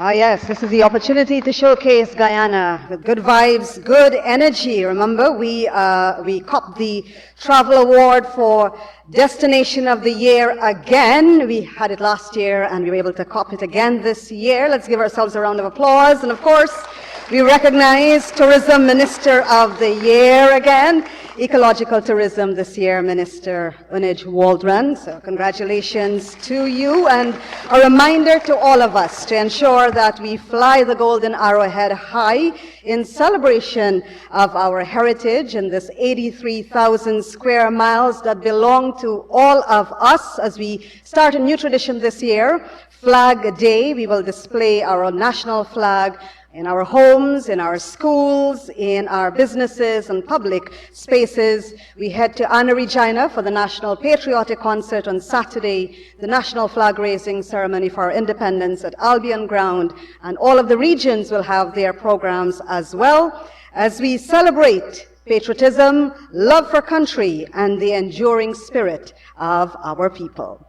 Ah, yes, this is the opportunity to showcase Guyana with good vibes, good energy. Remember, we copped the Travel Award for Destination of the Year again. We had it last year and we were able to cop it again this year. Let's give ourselves a round of applause. And of course, we recognize Tourism Minister of the Year again. Ecological Tourism this year, Minister Unij Waldron. So congratulations to you, and a reminder to all of us to ensure that we fly the golden arrowhead high in celebration of our heritage and this 83,000 square miles that belong to all of us. As we start a new tradition this year, Flag Day, we will display our national flag in our homes, in our schools, in our businesses and public spaces. We head to Anna Regina for the National Patriotic Concert on Saturday, the national flag raising ceremony for our independence at Albion Ground, and all of the regions will have their programs as well, as we celebrate patriotism, love for country, and the enduring spirit of our people.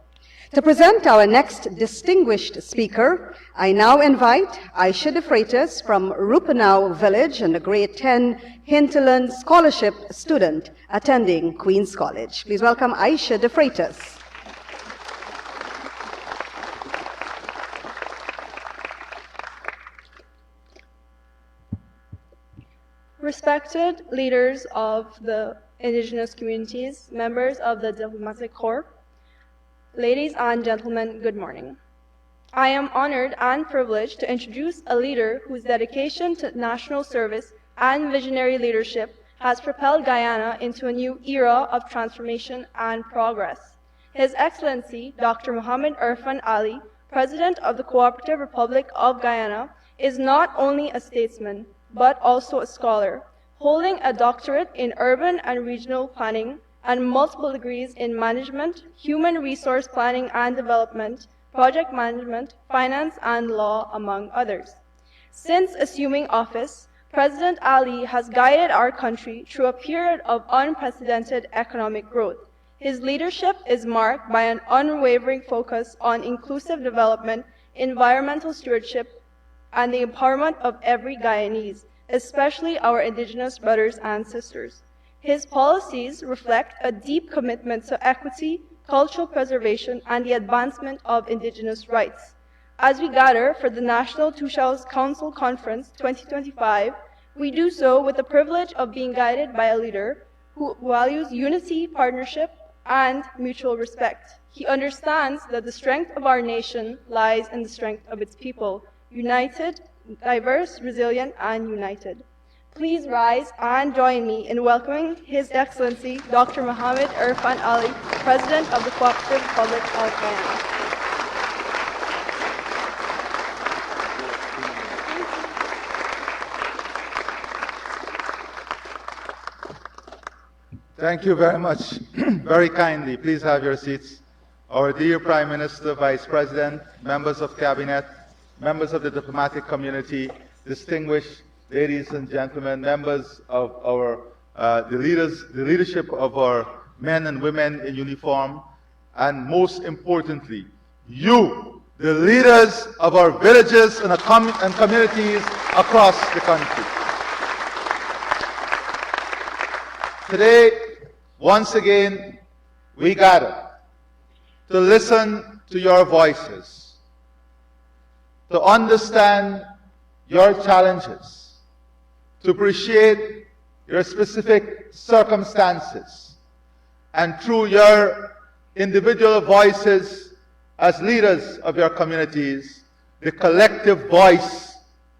To present our next distinguished speaker, I now invite Aisha de Freitas from Rupenau Village and a grade 10 Hinterland Scholarship student attending Queen's College. Please welcome Aisha de Freitas. Respected leaders of the indigenous communities, members of the Diplomatic Corps, ladies and gentlemen, good morning. I am honored and privileged to introduce a leader whose dedication to national service and visionary leadership has propelled Guyana into a new era of transformation and progress. His Excellency, Dr. Mohammed Irfan Ali, President of the Cooperative Republic of Guyana, is not only a statesman, but also a scholar, holding a doctorate in urban and regional planning and multiple degrees in management, human resource planning and development, project management, finance and law, among others. Since assuming office, President Ali has guided our country through a period of unprecedented economic growth. His leadership is marked by an unwavering focus on inclusive development, environmental stewardship, and the empowerment of every Guyanese, especially our indigenous brothers and sisters. His policies reflect a deep commitment to equity, cultural preservation, and the advancement of indigenous rights. As we gather for the National Toshaos Council Conference 2025, we do so with the privilege of being guided by a leader who values unity, partnership, and mutual respect. He understands that the strength of our nation lies in the strength of its people, united, diverse, resilient, and united. Please rise and join me in welcoming His Excellency Dr. Mohammed Irfan Ali, President of the Cooperative Republic of Guyana. Thank you very much. Very kindly, please have your seats. Our dear Prime Minister, Vice President, members of Cabinet, members of the diplomatic community, distinguished ladies and gentlemen, members of our the leadership of our men and women in uniform, and most importantly, you, the leaders of our villages and communities across the country. Today, once again, we gather to listen to your voices, to understand your challenges, to appreciate your specific circumstances, and through your individual voices as leaders of your communities, the collective voice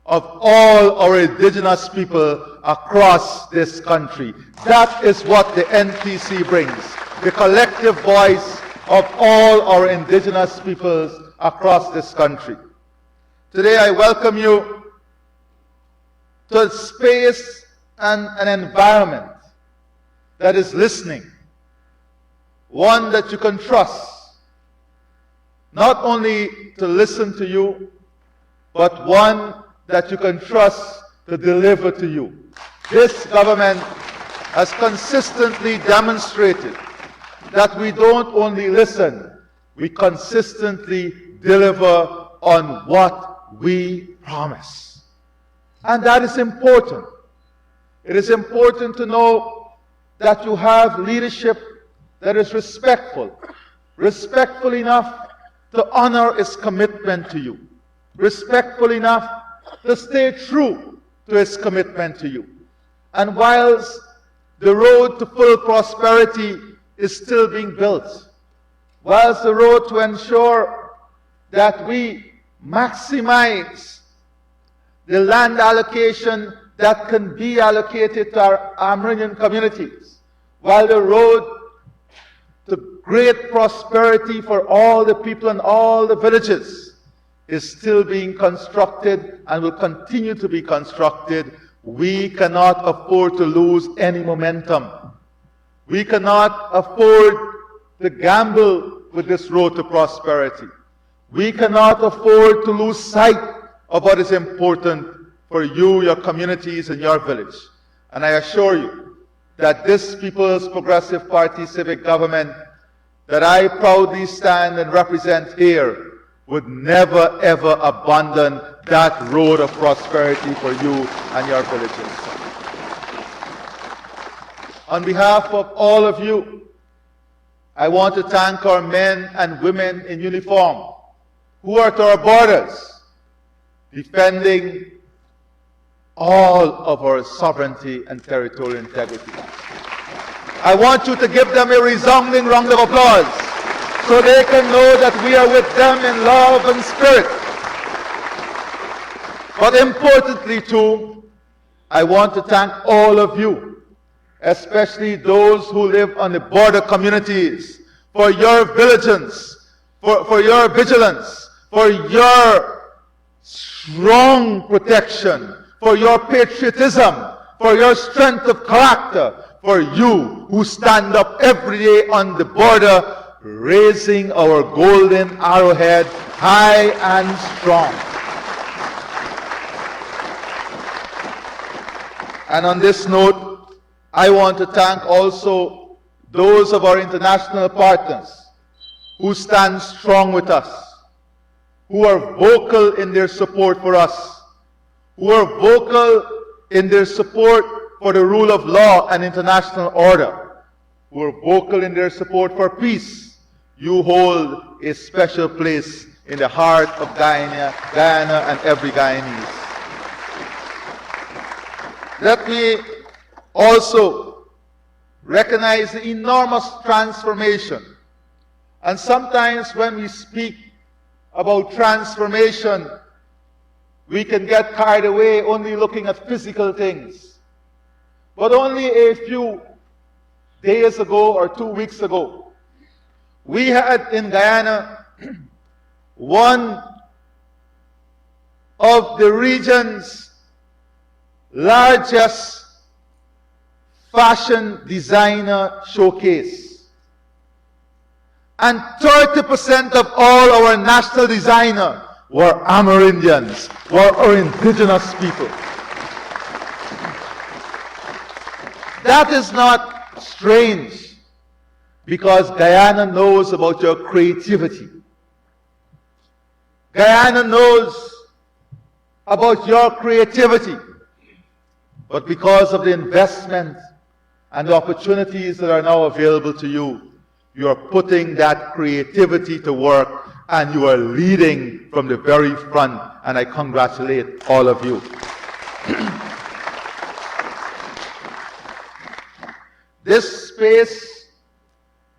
of all our indigenous people across this country. That is what the NPC brings, the collective voice of all our indigenous peoples across this country. Today I welcome you to a space and an environment that is listening, one that you can trust, not only to listen to you, but one that you can trust to deliver to you. This government has consistently demonstrated that we don't only listen, we consistently deliver on what we promise. And that is important. It is important to know that you have leadership that is respectful enough to honor its commitment to you, respectful enough to stay true to its commitment to you. And whilst the road to full prosperity is still being built, whilst the road to ensure that we maximize the land allocation that can be allocated to our Amerindian communities, while the road to great prosperity for all the people and all the villages is still being constructed and will continue to be constructed, we cannot afford to lose any momentum. We cannot afford to gamble with this road to prosperity. We cannot afford to lose sight of what is important for you, your communities, and your village. And I assure you that this People's Progressive Party civic government that I proudly stand and represent here would never ever abandon that road of prosperity for you and your villages. On behalf of all of you, I want to thank our men and women in uniform who are at our borders, defending all of our sovereignty and territorial integrity. I want you to give them a resounding round of applause so they can know that we are with them in love and spirit. But importantly too, I want to thank all of you, especially those who live on the border communities, for your vigilance, for your vigilance, for your strong protection, for your patriotism, for your strength of character, for you who stand up every day on the border, raising our golden arrowhead high and strong. And on this note, I want to thank also those of our international partners who stand strong with us, who are vocal in their support for us, who are vocal in their support for the rule of law and international order, who are vocal in their support for peace. You hold a special place in the heart of Guyana and every Guyanese. Let me also recognize the enormous transformation. And sometimes when we speak about transformation, we can get carried away only looking at physical things. But only a few days ago or 2 weeks ago, we had in Guyana one of the region's largest fashion designer showcase. And 30% of all our national designers were Amerindians, were our indigenous people. That is not strange, because Guyana knows about your creativity. Guyana knows about your creativity. But because of the investment and the opportunities that are now available to you, you are putting that creativity to work and you are leading from the very front, and I congratulate all of you. This space,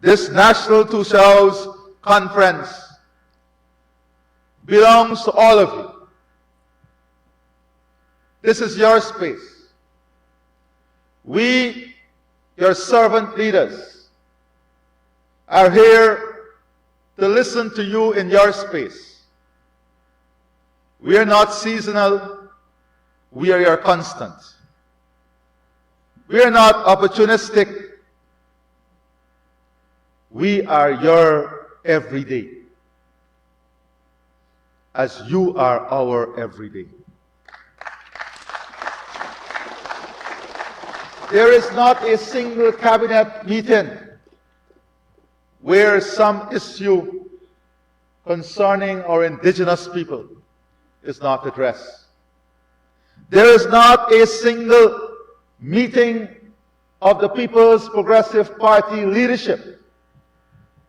this National Toshaos Conference belongs to all of you. This is your space. We, your servant leaders, are here to listen to you in your space. We are not seasonal, we are your constant. We are not opportunistic, we are your everyday, as you are our everyday. There is not a single cabinet meeting where some issue concerning our indigenous people is not addressed. There is not a single meeting of the People's Progressive Party leadership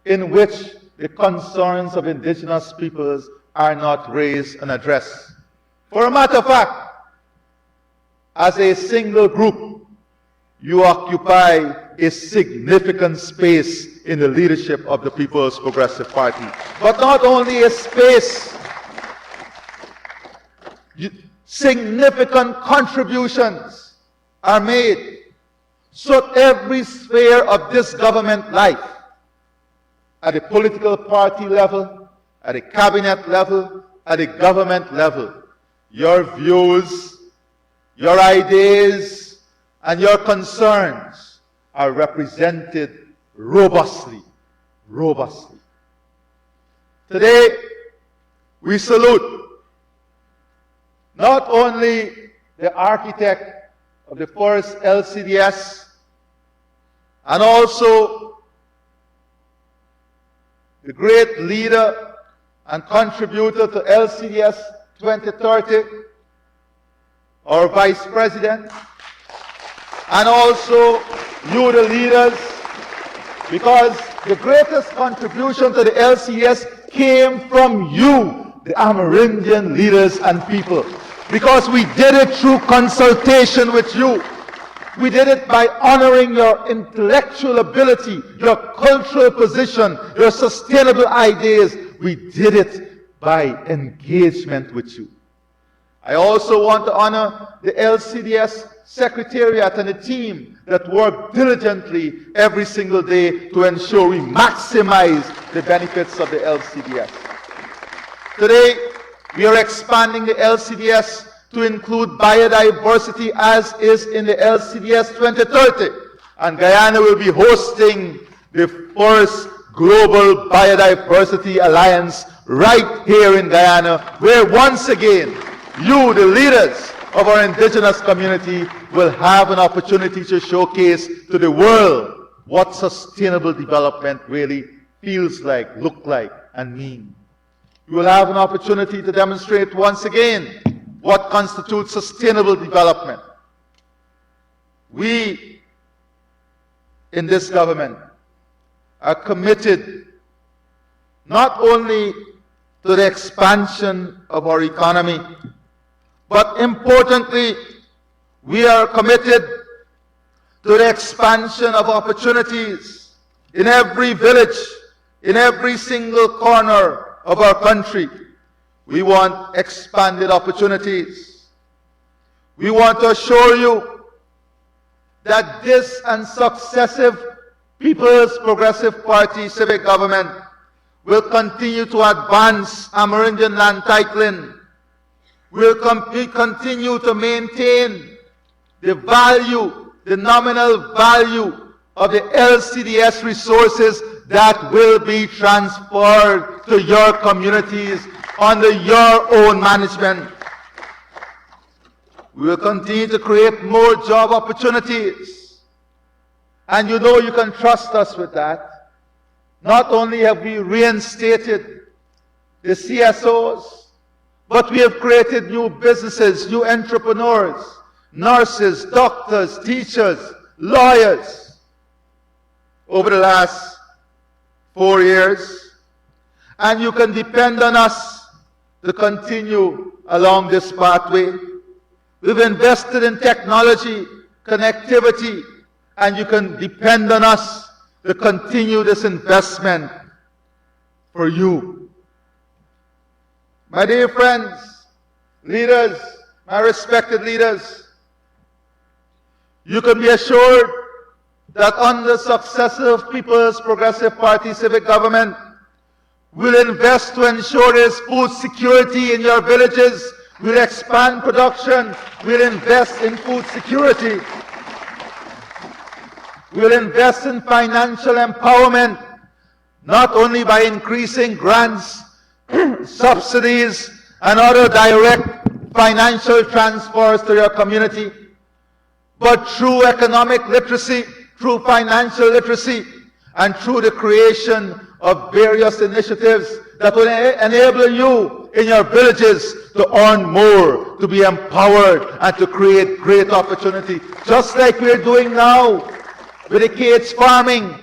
in which the concerns of indigenous peoples are not raised and addressed. For a matter of fact, as a single group, you occupy a significant space in the leadership of the People's Progressive Party. But not only a space, significant contributions are made. So every sphere of this government life, at the political party level, at the cabinet level, at the government level, your views, your ideas, and your concerns are represented robustly. Today, we salute not only the architect of the first LCDS and also the great leader and contributor to LCDS 2030, our Vice President, and also you, the leaders, because the greatest contribution to the LCDS came from you, the Amerindian leaders and people, because we did it through consultation with you. We did it by honoring your intellectual ability, your cultural position, your sustainable ideas. We did it by engagement with you. I also want to honor the LCDS Secretariat and the team that work diligently every single day to ensure we maximize the benefits of the LCDS. Today, we are expanding the LCDS to include biodiversity as is in the LCDS 2030. And Guyana will be hosting the first Global Biodiversity Alliance right here in Guyana, where once again, you, the leaders of our indigenous community, will have an opportunity to showcase to the world what sustainable development really feels like, look like, and mean. You will have an opportunity to demonstrate once again what constitutes sustainable development. We in this government are committed not only to the expansion of our economy, but importantly, we are committed to the expansion of opportunities in every village, in every single corner of our country. We want expanded opportunities. We want to assure you that this and successive People's Progressive Party civic government will continue to advance Amerindian land titling, will continue to maintain the value, the nominal value of the LCDS resources that will be transferred to your communities under your own management. We will continue to create more job opportunities. And you know you can trust us with that. Not only have we reinstated the CSOs, but we have created new businesses, new entrepreneurs, nurses, doctors, teachers, lawyers over the last 4 years, and you can depend on us to continue along this pathway. We've invested in technology, connectivity, and you can depend on us to continue this investment for you. My dear friends, leaders, my respected leaders, you can be assured that under successive People's Progressive Party civic government, we'll invest to ensure there's food security in your villages. We'll expand production. We'll invest in food security. We'll invest in financial empowerment, not only by increasing grants, subsidies, and other direct financial transfers to your community, but through economic literacy, through financial literacy, and through the creation of various initiatives that will enable you in your villages to earn more, to be empowered, and to create great opportunity, just like we're doing now with the cage farming,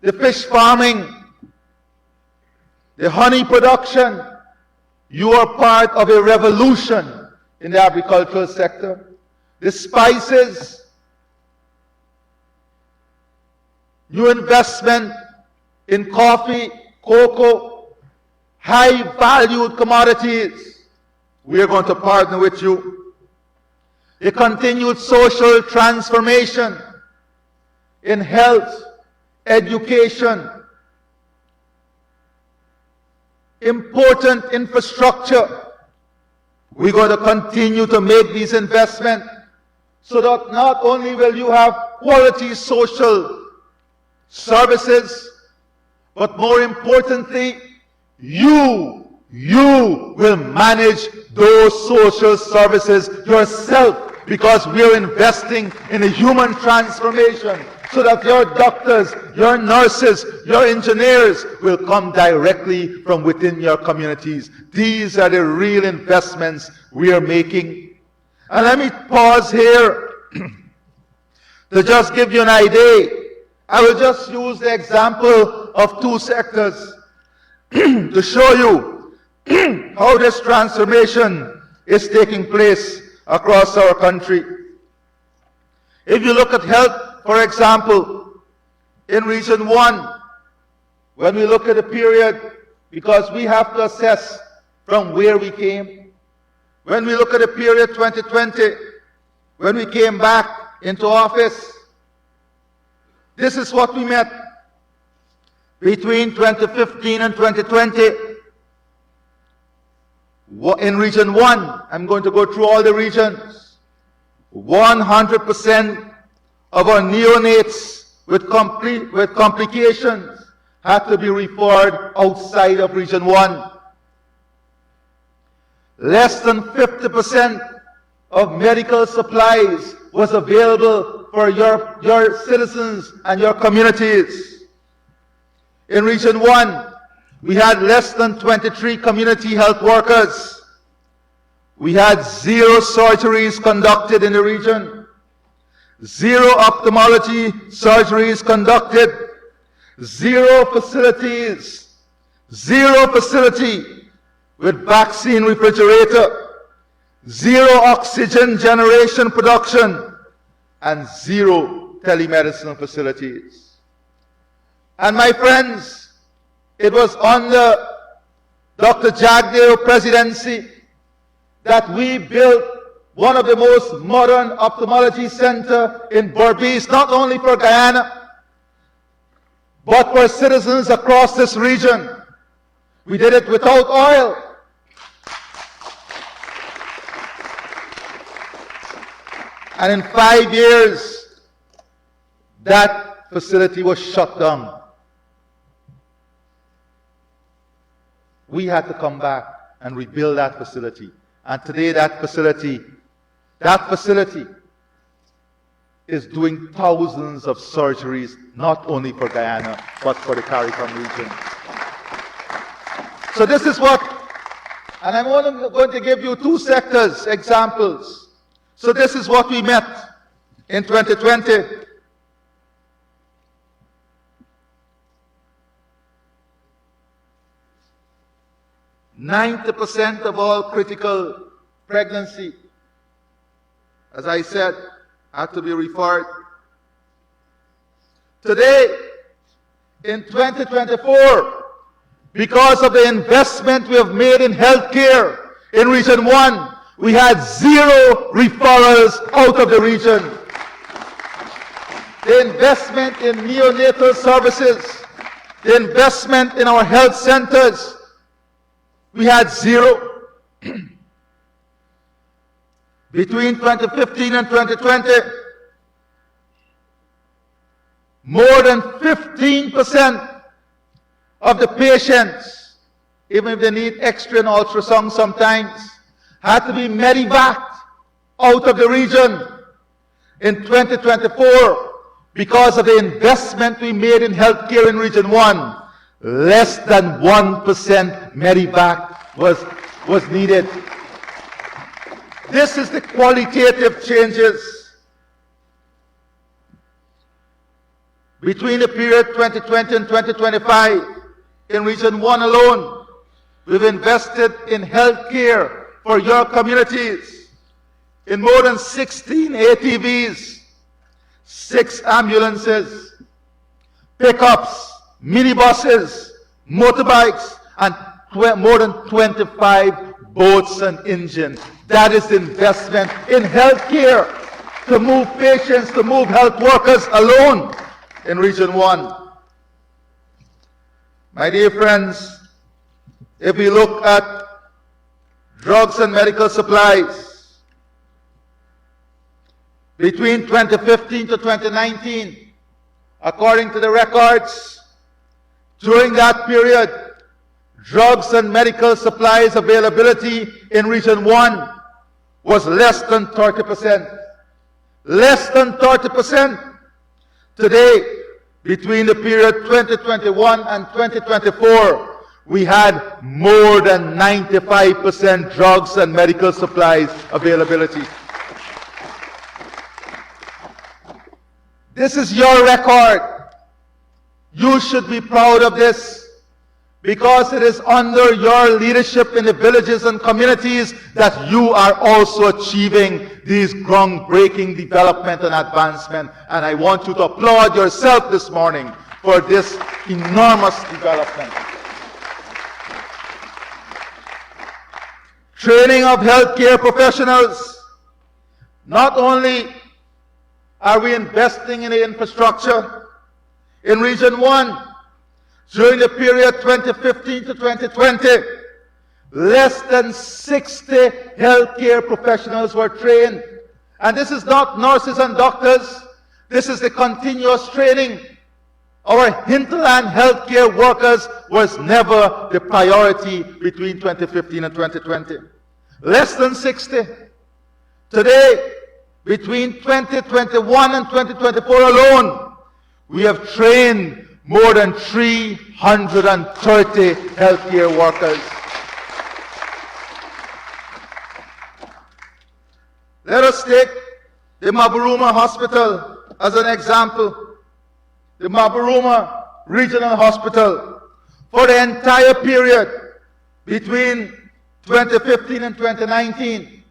the fish farming, the honey production. You are part of a revolution in the agricultural sector. The spices, new investment in coffee, cocoa, high-valued commodities. We are going to partner with you. A continued social transformation in health, education, important infrastructure. We're going to continue to make these investments so that not only will you have quality social services, but more importantly, you will manage those social services yourself, because we're investing in a human transformation so that your doctors, your nurses, your engineers will come directly from within your communities. These are the real investments we are making. And let me pause here to just give you an idea. I will just use the example of 2 sectors to show you how this transformation is taking place across our country. If you look at health, for example, in Region 1, when we look at the period, because we have to assess from where we came, when we look at the period 2020, when we came back into office, this is what we met. Between 2015 and 2020, in Region 1, I'm going to go through all the regions, 100% of our neonates with complications had to be referred outside of Region 1. Less than 50% of medical supplies was available for your citizens and your communities. In Region 1, we had less than 23 community health workers. We had 0 surgeries conducted in the region, 0 ophthalmology surgeries conducted, 0 facilities, 0 facility with vaccine refrigerator, 0 oxygen generation production, and 0 telemedicine facilities. And my friends, it was under Dr. Jagdeo's presidency that we built one of the most modern ophthalmology centers in Berbice, not only for Guyana, but for citizens across this region. We did it without oil. And in 5 years, that facility was shut down. We had to come back and rebuild that facility. And today that facility is doing thousands of surgeries, not only for Guyana, but for the CARICOM region. So this is what, and I'm only going to give you 2 sectors examples. So this is what we met in 2020. 90% of all critical pregnancy, as I said, had to be referred. Today, in 2024, because of the investment we have made in healthcare in Region 1, we had 0 referrals out of the region. The investment in neonatal services, the investment in our health centers, we had 0. Between 2015 and 2020, more than 15% of the patients, even if they need X-ray and ultrasound sometimes, had to be medevaced out of the region. In 2024, because of the investment we made in healthcare in Region 1, less than 1% medevac was needed. This is the qualitative changes. Between the period 2020 and 2025, in Region 1 alone, we've invested in healthcare for your communities in more than 16 ATVs, 6 ambulances, pickups, minibuses, motorbikes, and more than 25 boats and engines. That is investment in healthcare to move patients, to move health workers alone in Region 1. My dear friends, if we look at drugs and medical supplies, between 2015 to 2019, according to the records, during that period, drugs and medical supplies availability in Region 1 was less than 30%. Less than 30%. Today, between the period 2021 and 2024, we had more than 95% drugs and medical supplies availability. This is your record. You should be proud of this, because it is under your leadership in the villages and communities that you are also achieving these groundbreaking development and advancement. And I want you to applaud yourself this morning for this enormous development. Training of healthcare professionals. Not only are we investing in the infrastructure in Region 1, during the period 2015 to 2020, less than 60 healthcare professionals were trained. And this is not nurses and doctors. This is the continuous training. Our hinterland healthcare workers was never the priority between 2015 and 2020. Less than 60. Today, between 2021 and 2024 alone, we have trained more than 330 healthcare workers. Let us take the Maburuma Hospital as an example. The Maburuma Regional Hospital, for the entire period between 2015 and 2019,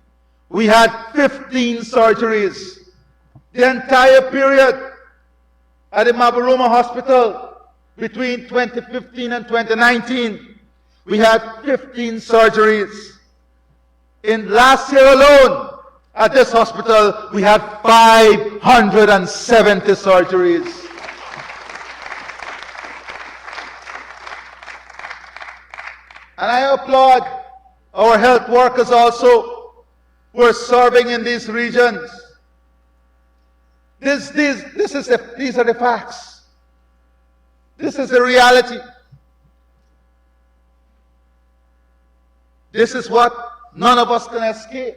we had 15 surgeries. The entire period at the Maburuma Hospital, between 2015 and 2019, we had 15 surgeries. In last year alone, at this hospital, we had 570 surgeries. And I applaud our health workers also who are serving in these regions. These are the facts. This is the reality. This is what none of us can escape.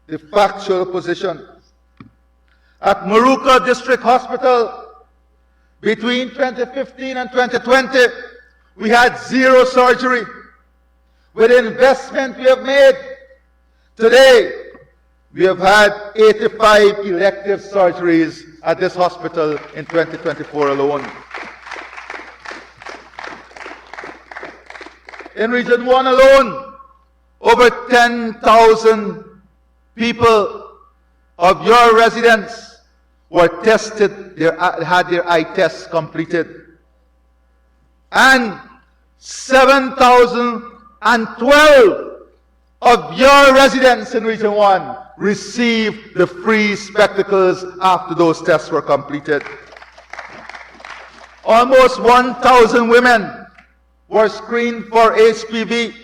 The factual position. At Maruka District Hospital, between 2015 and 2020, we had 0 surgery. With the investment we have made, today we have had 85 elective surgeries at this hospital in 2024 alone. in Region 1 alone, over 10,000 people of your residents were tested, had their eye tests completed. And 7,012 of your residents in Region 1 received the free spectacles after those tests were completed. Almost 1,000 women were screened for HPV.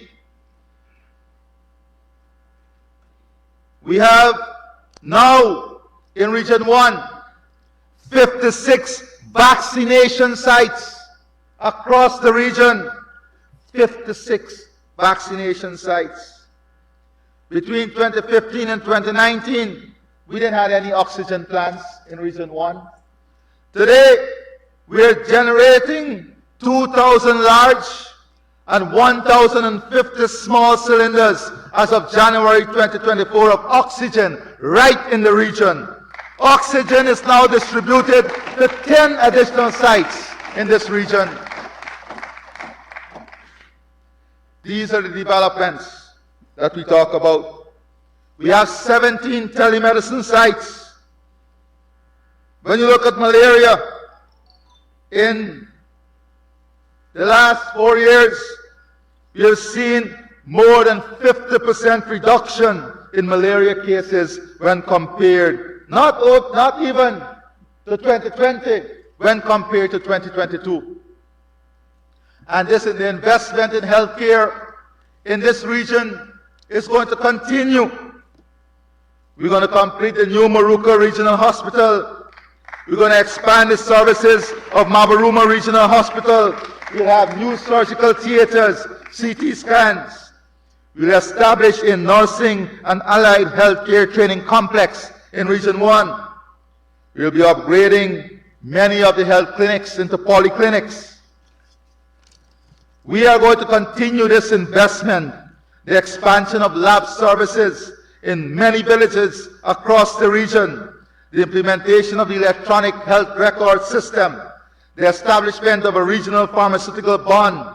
We have now in Region 1 56 vaccination sites across the region. 56 vaccination sites. Between 2015 and 2019, we didn't have any oxygen plants in Region 1. Today, we are generating 2,000 large and 1,050 small cylinders as of January 2024 of oxygen right in the region. Oxygen is now distributed to 10 additional sites in this region. These are the developments that we talk about. We have 17 telemedicine sites. When you look at malaria, in the last 4 years, we have seen more than 50% reduction in malaria cases when compared, not even to 2020, when compared to 2022. And this is the investment in healthcare in this region is going to continue. We're going to complete the new Maruka Regional Hospital. We're going to expand the services of Mabaruma Regional Hospital. We'll have new surgical theaters, CT scans. We'll establish a nursing and allied healthcare training complex in Region 1. We'll be upgrading many of the health clinics into polyclinics. We are going to continue this investment, the expansion of lab services in many villages across the region, the implementation of the electronic health record system, the establishment of a regional pharmaceutical bond.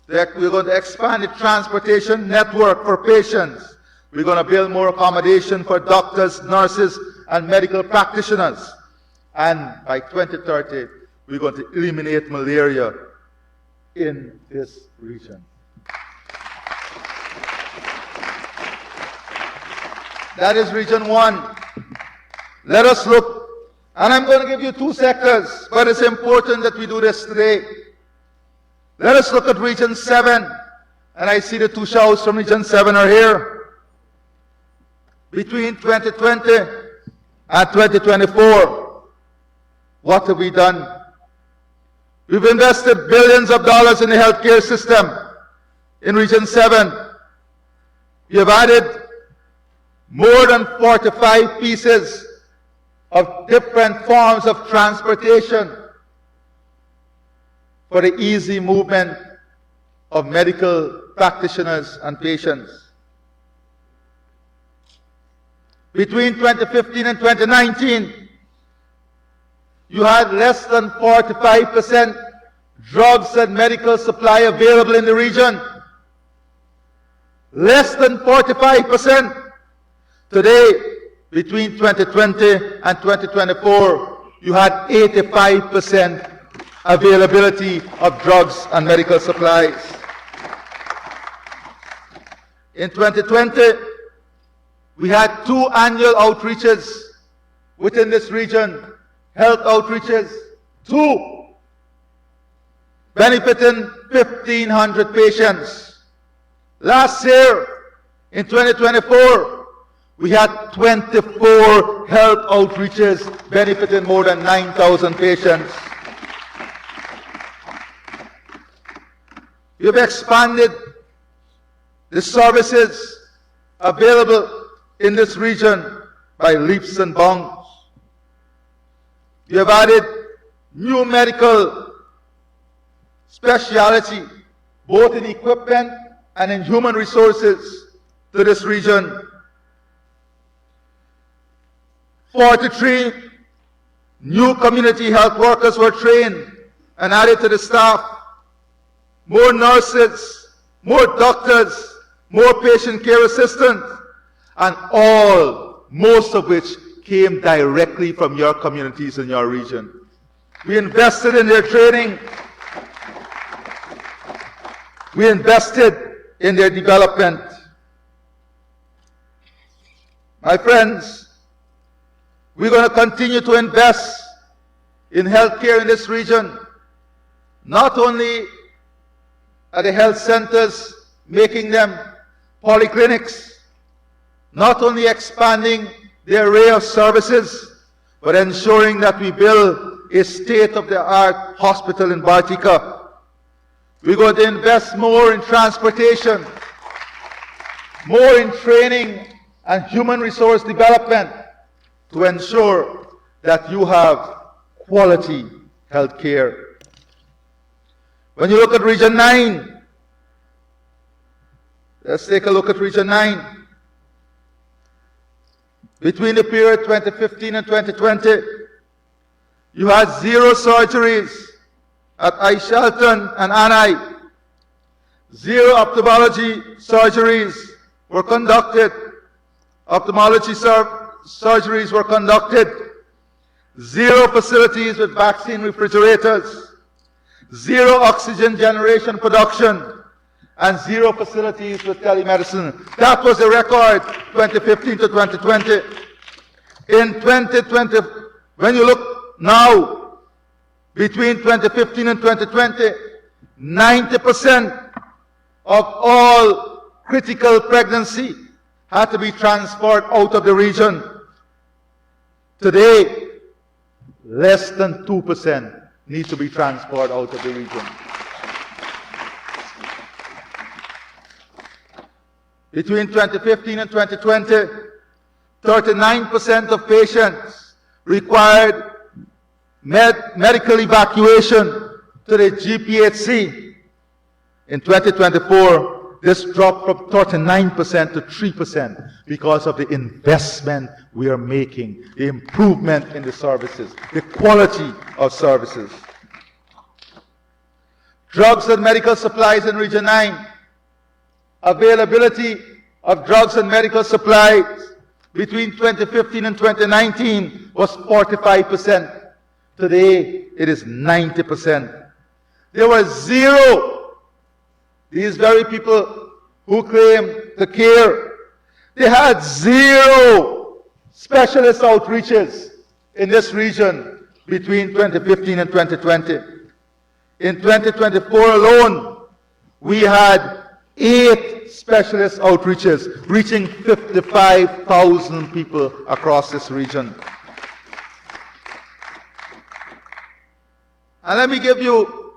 We're going to expand the transportation network for patients. We're going to build more accommodation for doctors, nurses, and medical practitioners. And by 2030, we're going to eliminate malaria in this region. That is Region 1. Let us look, and I'm going to give you 2 sectors, but it's important that we do this today. Let us look at Region 7, and I see the Toshaos from Region 7 are here. Between 2020 and 2024, what have we done? We've invested billions of dollars in the healthcare system in Region 7. We have added more than 45 pieces of different forms of transportation for the easy movement of medical practitioners and patients. Between 2015 and 2019, you had less than 45% drugs and medical supply available in the region. Less than 45%. Today, between 2020 and 2024, you had 85% availability of drugs and medical supplies. In 2020, we had 2 annual outreaches within this region, health outreaches, 2, benefiting 1,500 patients. Last year, in 2024, we had 24 health outreaches benefiting more than 9,000 patients. We have expanded the services available in this region by leaps and bounds. We have added new medical specialty, both in equipment and in human resources, to this region. 43 new community health workers were trained and added to the staff. More nurses more doctors, more patient care assistants, and most of which came directly from your communities in your region. We invested in their training. We invested in their development. My friends, we're going to continue to invest in healthcare in this region, not only at the health centers, making them polyclinics, not only expanding the array of services, but ensuring that we build a state-of-the-art hospital in Bartica. We're going to invest more in transportation, more in training and human resource development to ensure that you have quality health care. When you look at Region 9, let's take a look at Region 9. Between the period 2015 and 2020, you had 0 surgeries at Aishalton and Anai. 0 ophthalmology surgeries were conducted. Ophthalmology surgeries were conducted. 0 facilities with vaccine refrigerators. 0 oxygen generation production. And 0 facilities with telemedicine. That was the record, 2015 to 2020. In 2020, when you look now, between 2015 and 2020, 90% of all critical pregnancy had to be transferred out of the region. Today, less than 2% need to be transferred out of the region. Between 2015 and 2020, 39% of patients required medical evacuation to the GPHC. In 2024, this dropped from 39% to 3% because of the investment we are making, the improvement in the services, the quality of services. Drugs and medical supplies in Region 9. Availability of drugs and medical supplies between 2015 and 2019 was 45%. Today, it is 90%. There was 0. These very people who claim to care, they had 0 specialist outreaches in this region between 2015 and 2020. In 2024 alone, we had 8 specialist outreaches, reaching 55,000 people across this region. And let me give you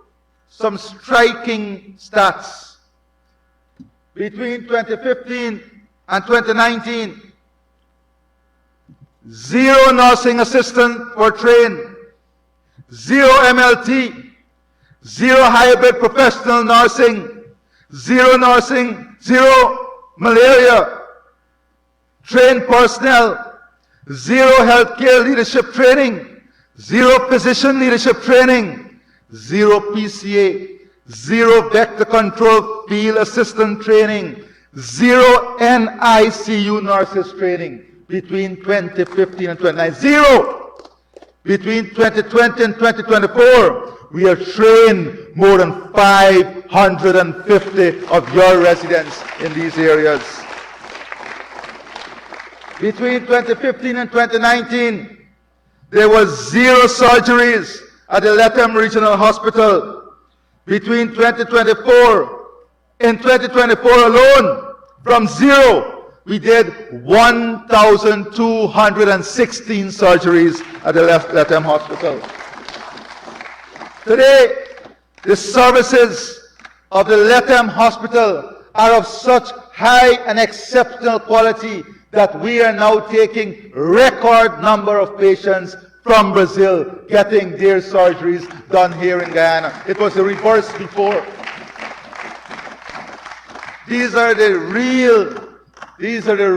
some striking stats. Between 2015 and 2019, 0 nursing assistants were trained, 0 MLT, 0 hybrid professional nursing, 0 nursing, 0 malaria, trained personnel, 0 healthcare leadership training, 0 physician leadership training, 0 PCA, 0 vector control field assistant training, 0 NICU nurses training between 2015 and 2019. 0! Between 2020 and 2024, we have trained more than 550 of your residents in these areas. Between 2015 and 2019, there was 0 surgeries at the Lethem Regional Hospital. Between 2024, in 2024 alone, from 0, we did 1,216 surgeries at the Lethem Hospital. Today, the services of the Lethem Hospital are of such high and exceptional quality that we are now taking record number of patients from Brazil getting their surgeries done here in Guyana. It was the reverse before. These are the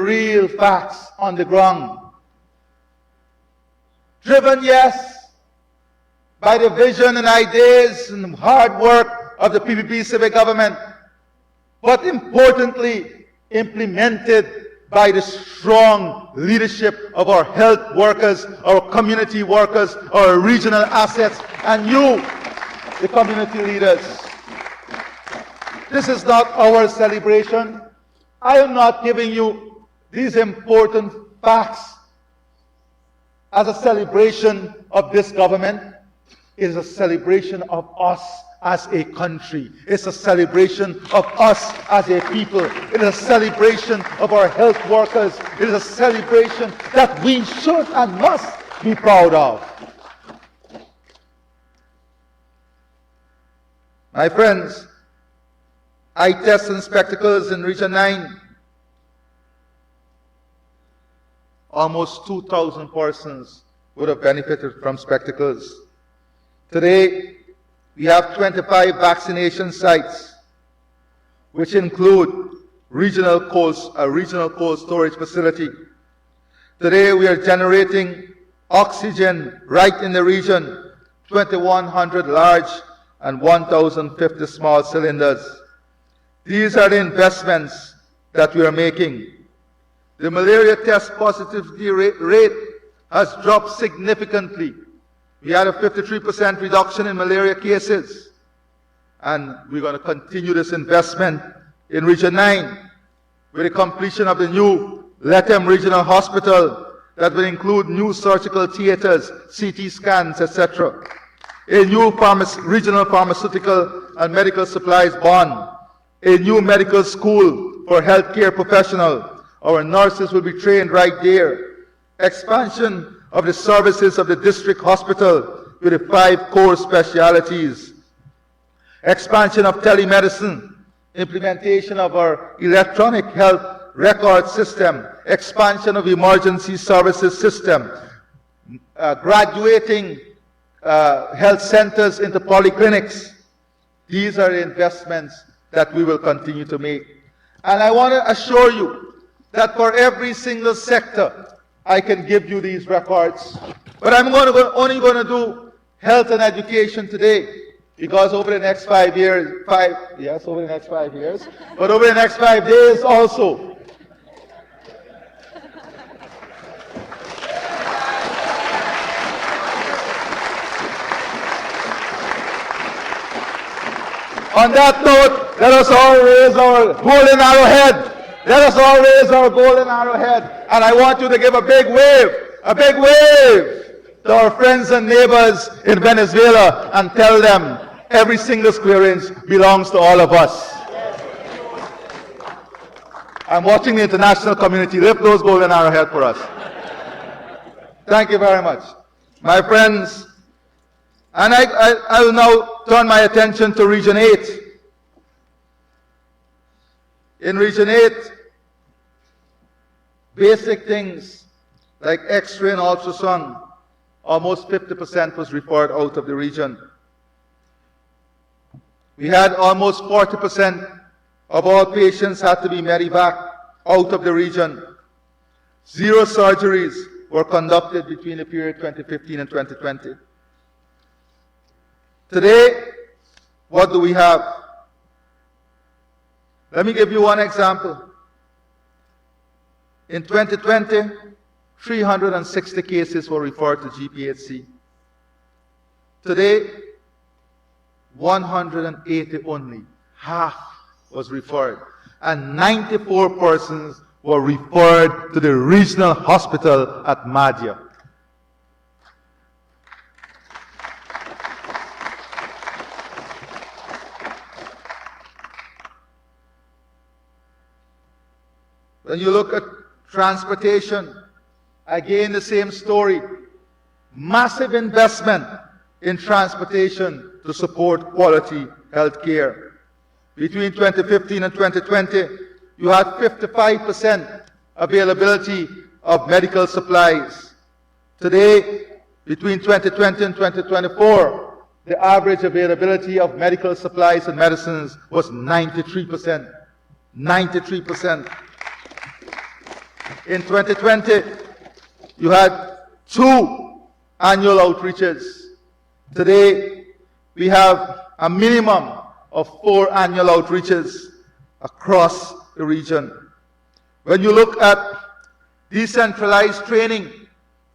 real facts on the ground. Driven, yes, by the vision and ideas and hard work of the PPP civic government, but importantly, implemented by the strong leadership of our health workers, our community workers, our regional assets, and you, the community leaders. This is not our celebration. I am not giving you these important facts as a celebration of this government. It is a celebration of us as a country. It's a celebration of us as a people. It is a celebration of our health workers. It is a celebration that we should and must be proud of. My friends, eye tests and spectacles in Region 9. Almost 2,000 persons would have benefited from spectacles. Today, we have 25 vaccination sites, which include a regional cold storage facility. Today, we are generating oxygen right in the region, 2,100 large and 1,050 small cylinders. These are the investments that we are making. The malaria test positivity rate has dropped significantly. We had a 53% reduction in malaria cases. And we're going to continue this investment in Region 9 with the completion of the new Lethem Regional Hospital that will include new surgical theaters, CT scans, etc. A new regional pharmaceutical and medical supplies bond, a new medical school for healthcare professionals. Our nurses will be trained right there. Expansion of the services of the district hospital with the 5 core specialties. Expansion of telemedicine, implementation of our electronic health record system, expansion of emergency services system, graduating health centers into polyclinics. These are the investments that we will continue to make. And I want to assure you that for every single sector, I can give you these records. But I'm only going to do health and education today, because over the next 5 years, over the next 5 years, but over the next 5 days also. On that note, let us all raise our golden arrowhead. Let us all raise our golden arrowhead. And I want you to give a big wave to our friends and neighbors in Venezuela and tell them every single square inch belongs to all of us. I'm watching the international community lift those golden arrowhead for us. Thank you very much. My friends, and I will now turn my attention to Region 8. In Region 8, basic things like X-ray and ultrasound, almost 50% was referred out of the region. We had almost 40% of all patients had to be medevac out of the region. 0 surgeries were conducted between the period 2015 and 2020. Today, what do we have? Let me give you one example. In 2020, 360 cases were referred to GPHC. Today, 180 only, half was referred. And 94 persons were referred to the regional hospital at Madhya. When you look at transportation, again the same story. Massive investment in transportation to support quality health care. Between 2015 and 2020, you had 55% availability of medical supplies. Today, between 2020 and 2024, the average availability of medical supplies and medicines was 93%. 93%. In 2020, you had 2 annual outreaches. Today, we have a minimum of 4 annual outreaches. across the region. When you look at decentralized training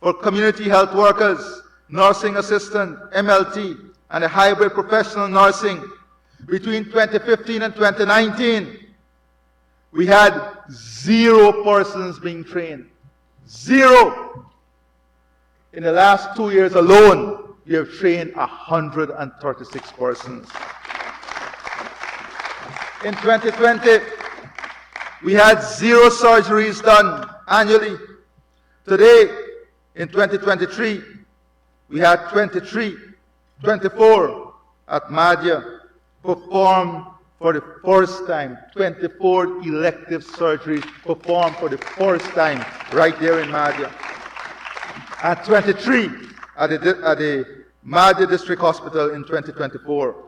for community health workers, nursing assistant, MLT, and a hybrid professional nursing, between 2015 and 2019, we had 0 persons being trained. 0! In the last 2 years alone, we have trained 136 persons. In 2020, we had 0 surgeries done annually. Today, in 2023, we had 24 at Madhya performed for the first time. 24 elective surgeries performed for the first time right there in Madhya. And 23 at the Madhya District Hospital in 2024.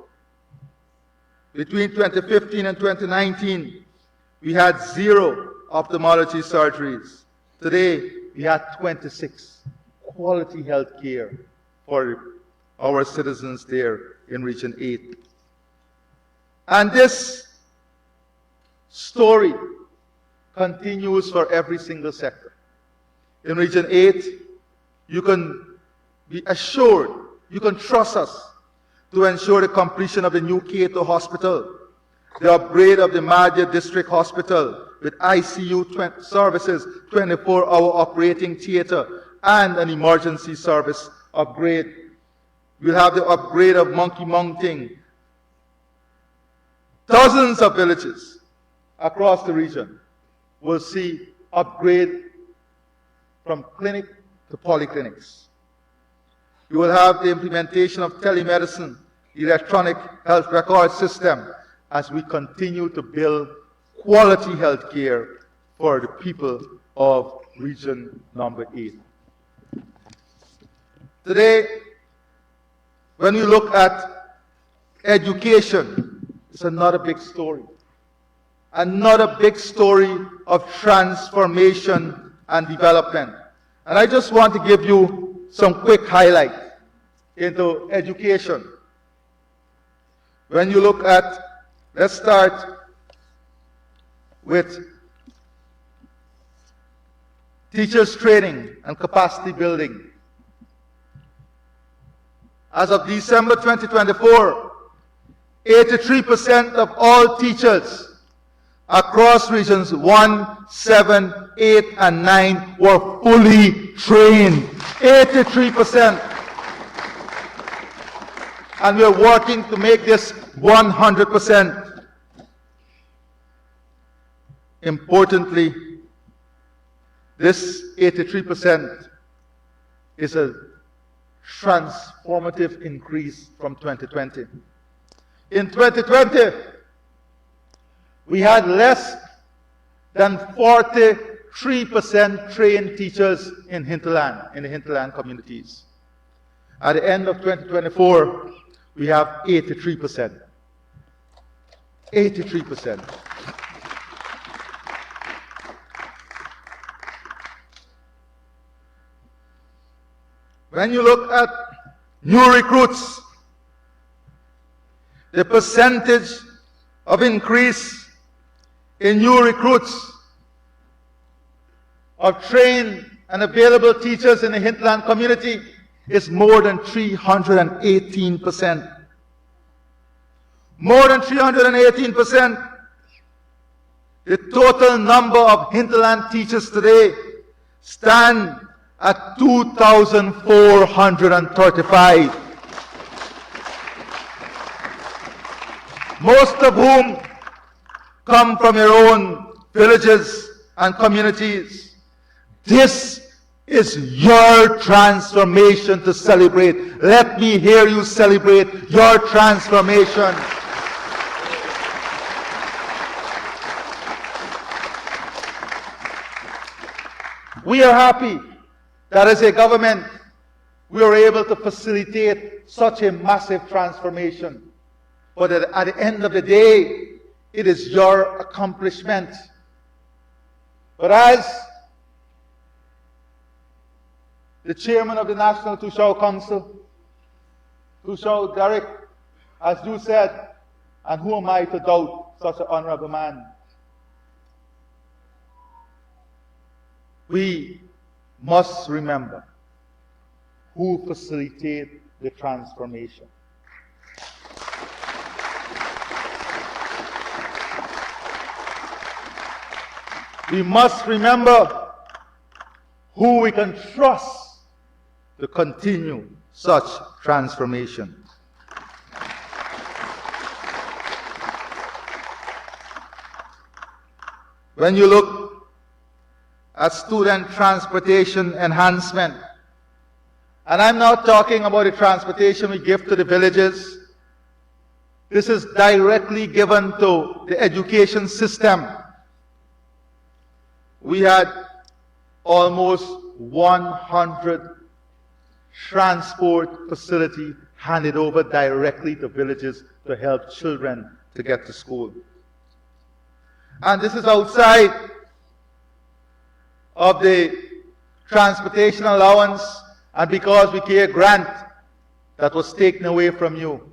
Between 2015 and 2019, we had 0 ophthalmology surgeries. Today, we had 26 quality health care for our citizens there in Region 8. And this story continues for every single sector. In Region 8, you can be assured, you can trust us to ensure the completion of the new Cato Hospital, the upgrade of the Madhya District Hospital with ICU services, 24-hour operating theater, and an emergency service upgrade. We'll have the upgrade of Monkey Mountain. Dozens of villages across the region will see upgrade from clinic to polyclinics. We will have the implementation of telemedicine, electronic health record system, as we continue to build quality health care for the people of Region number 8. Today, when we look at education, it's another big story. Another big story of transformation and development. And I just want to give you some quick highlight into education. When you look at, let's start with teachers training and capacity building. As of December 2024, 83% of all teachers across regions 1, 7, 8, and 9 were fully trained. 83%. And we are working to make this 100%. Importantly, this 83% is a transformative increase from 2020. In 2020, we had less than 43% trained teachers in hinterland, in the hinterland communities. At the end of 2024, we have 83%. 83%. When you look at new recruits, the percentage of increase in new recruits of trained and available teachers in the hinterland community is more than 318%. More than 318%. The total number of hinterland teachers today stand at 2,435. Most of whom come from your own villages and communities. This is your transformation to celebrate. Let me hear you celebrate your transformation. We are happy that as a government, we are able to facilitate such a massive transformation. But at the end of the day, it is your accomplishment. But as the chairman of the National Toshaos Council, Toshaos Derek, as you said, and who am I to doubt, such an honorable man. We must remember who facilitated the transformation. We must remember who we can trust to continue such transformation. When you look at student transportation enhancement, and I'm not talking about the transportation we give to the villages. This is directly given to the education system. We had almost 100 transport facilities handed over directly to villages to help children to get to school. And this is outside of the transportation allowance, and because we gave a grant that was taken away from you,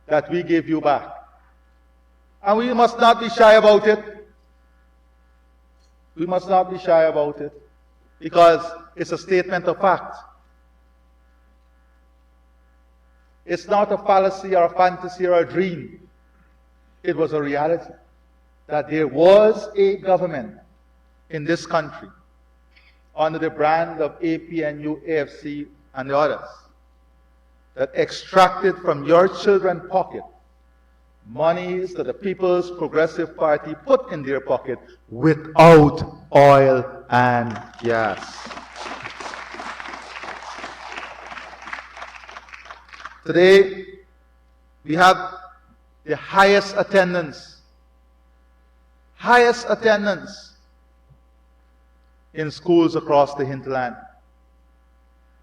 that we gave you back. And we must not be shy about it. We must not be shy about it, because it's a statement of fact. It's not a fallacy or a fantasy or a dream. It was a reality that there was a government in this country under the brand of APNU, AFC, and the others that extracted from your children's pocket monies that the People's Progressive Party put in their pocket without oil and gas. Today, we have the highest attendance in schools across the hinterland.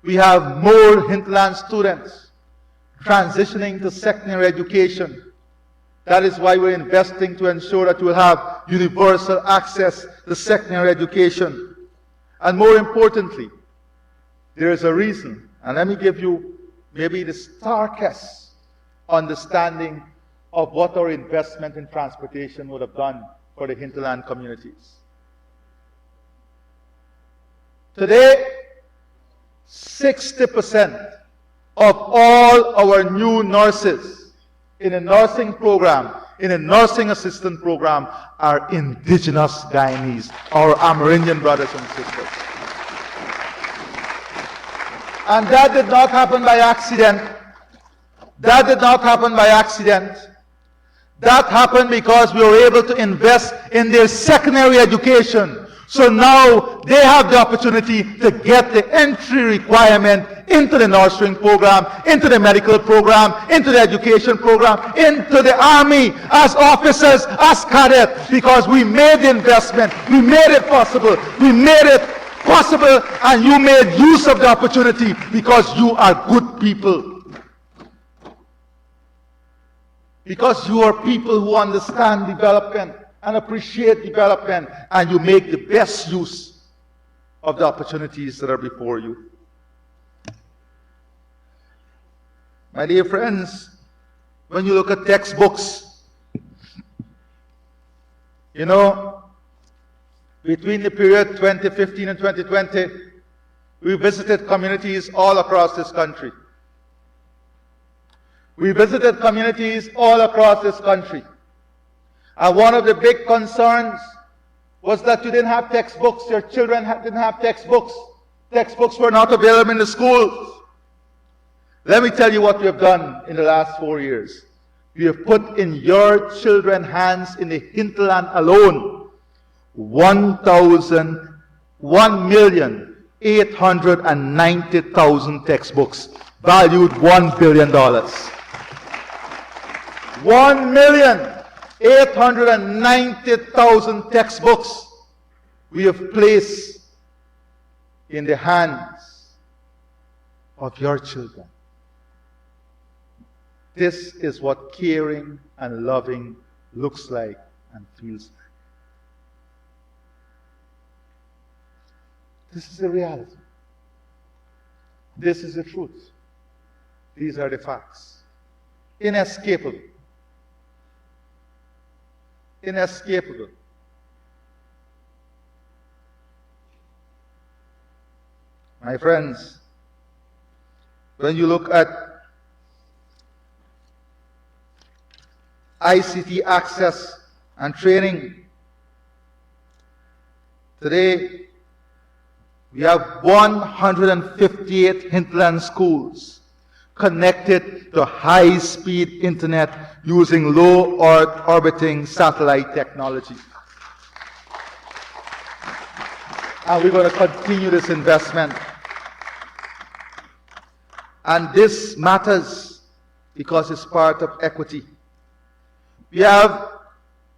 We have more hinterland students transitioning to secondary education. That is why we're investing to ensure that you will have universal access to secondary education. And more importantly, there is a reason, and let me give you maybe the starkest understanding of what our investment in transportation would have done for the hinterland communities. Today, 60% of all our new nurses in a nursing program, in a nursing assistant program, are indigenous Guyanese, our Amerindian brothers and sisters. And that did not happen by accident. That did not happen by accident. That happened because we were able to invest in their secondary education. So now they have the opportunity to get the entry requirement into the nursing program, into the medical program, into the education program, into the army, as officers, as cadets, because we made the investment, we made it possible, and you made use of the opportunity because you are good people. Because you are people who understand development and appreciate development, and you make the best use of the opportunities that are before you. My dear friends, when you look at textbooks, you know, between the period 2015 and 2020, we visited communities all across this country. We visited communities all across this country. And one of the big concerns was that you didn't have textbooks, your children didn't have textbooks. Textbooks were not available in the schools. Let me tell you what we have done in the last 4 years. We have put in your children's hands in the hinterland alone 1,890,000 textbooks, valued $1 billion. 1,890,000 textbooks we have placed in the hands of your children. This is what caring and loving looks like and feels like. This is the reality. This is the truth. These are the facts. Inescapable. inescapable. My friends, when you look at ICT access and training, today we have 158 hinterland schools connected to high-speed internet using low Earth orbiting satellite technology. And we're going to continue this investment. And this matters because it's part of equity. We have,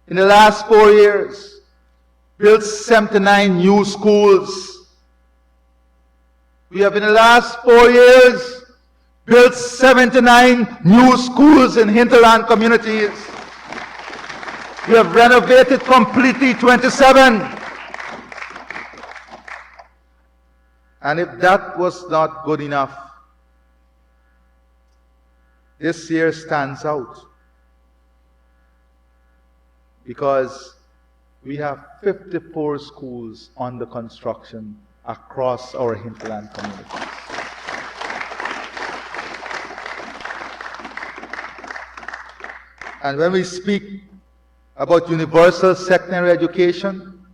in the last 4 years, built 79 new schools. We have, in the last 4 years, built 79 new schools in hinterland communities. We have renovated completely 27. And if that was not good enough, this year stands out because we have 54 schools under construction across our hinterland communities. And when we speak about universal secondary education,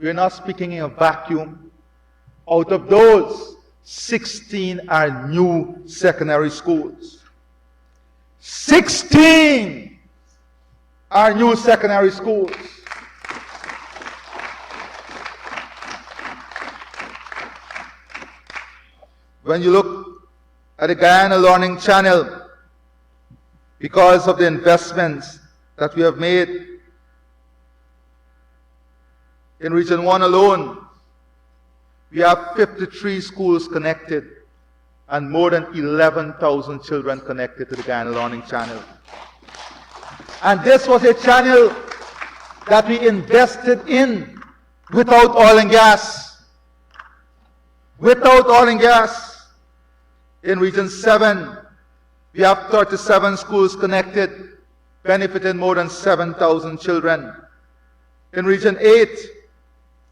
we're not speaking in a vacuum. Out of those, 16 are new secondary schools. 16 are new secondary schools. When you look at the Guyana Learning Channel, because of the investments that we have made in Region 1 alone, we have 53 schools connected and more than 11,000 children connected to the Guyana Learning Channel. And this was a channel that we invested in without oil and gas. Without oil and gas. In Region 7, we have 37 schools connected, benefiting more than 7,000 children. In Region 8,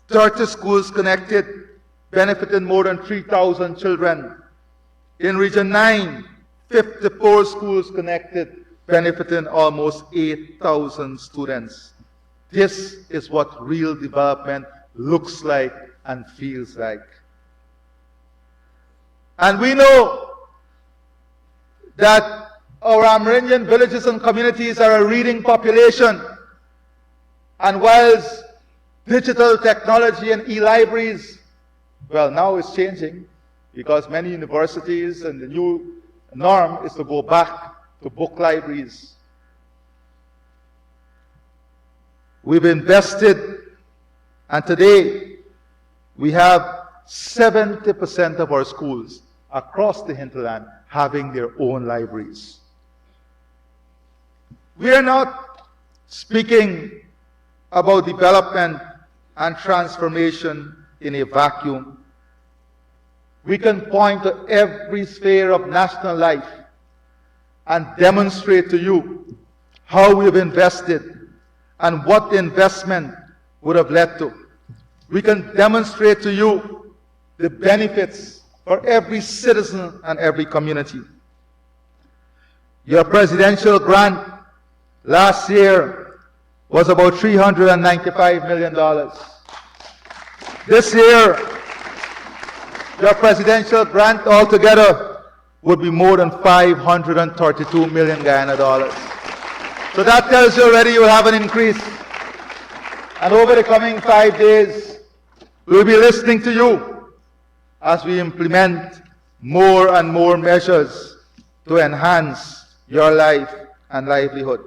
30 schools connected, benefiting more than 3,000 children. In Region 9, 54 schools connected, benefiting almost 8,000 students. This is what real development looks like and feels like. And we know that our Amerindian villages and communities are a reading population. And whilst digital technology and e-libraries, well, now it's changing because many universities and the new norm is to go back to book libraries. We've invested, and today we have 70% of our schools across the hinterland having their own libraries. We are not speaking about development and transformation in a vacuum. We can point to every sphere of national life and demonstrate to you how we've invested and what the investment would have led to. We can demonstrate to you the benefits for every citizen and every community. Your presidential grant last year was about $395 million. This year, your presidential grant altogether would be more than 532 million Guyana dollars. So that tells you already you will have an increase. And over the coming 5 days, we'll be listening to you as we implement more and more measures to enhance your life and livelihood.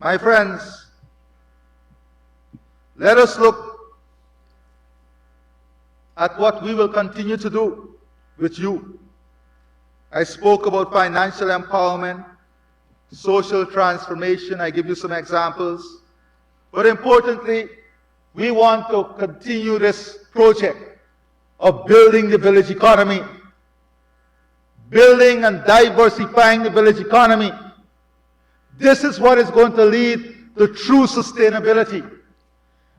My friends, let us look at what we will continue to do with you. I spoke about financial empowerment, social transformation. I give you some examples. But importantly, we want to continue this project of building the village economy, building and diversifying the village economy, This is what is going to lead to true sustainability.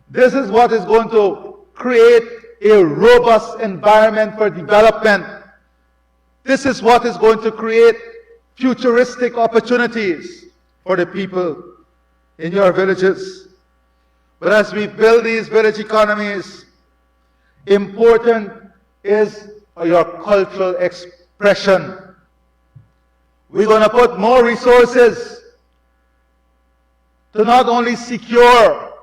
This is what is going to create a robust environment for development. This is what is going to create futuristic opportunities for the people in your villages. But as we build these village economies, important is your cultural expression. We're going to put more resources to not only secure,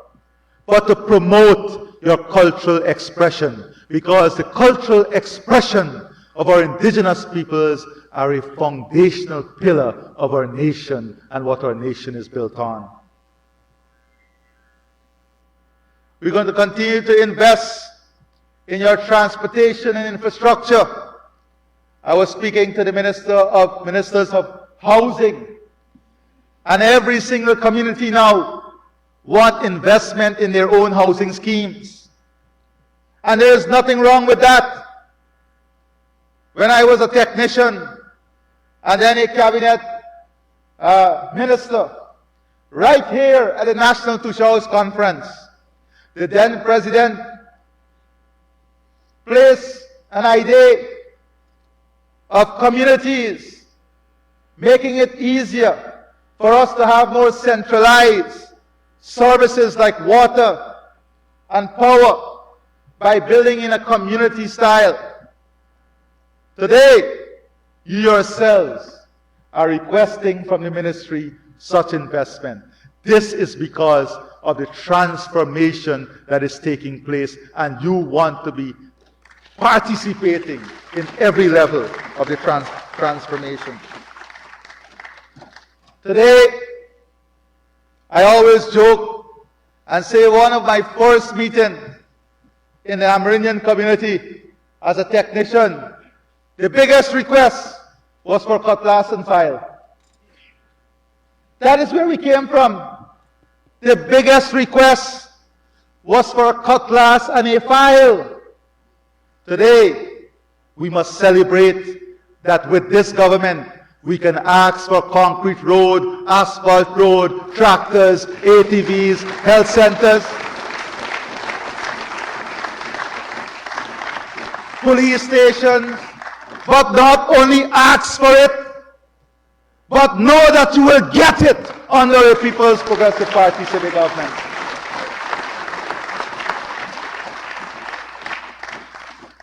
but to promote your cultural expression, because the cultural expression of our indigenous peoples are a foundational pillar of our nation and what our nation is built on. We're going to continue to invest in your transportation and infrastructure. I was speaking to the ministers of housing, and every single community now want investment in their own housing schemes. And there's nothing wrong with that. When I was a technician and then a cabinet minister, right here at the National Toshaos Conference, the then president placed an idea of communities, making it easier for us to have more centralized services like water and power by building in a community style. Today, you yourselves are requesting from the ministry such investment. This is because of the transformation that is taking place, and you want to be participating in every level of the transformation. Today, I always joke and say one of my first meetings in the Amerindian community as a technician, the biggest request was for cutlass and file. That is where we came from. The biggest request was for a cutlass and a file. Today, we must celebrate that with this government, we can ask for concrete road, asphalt road, tractors, ATVs, health centers, police stations, but not only ask for it, but know that you will get it under the People's Progressive Party civic government.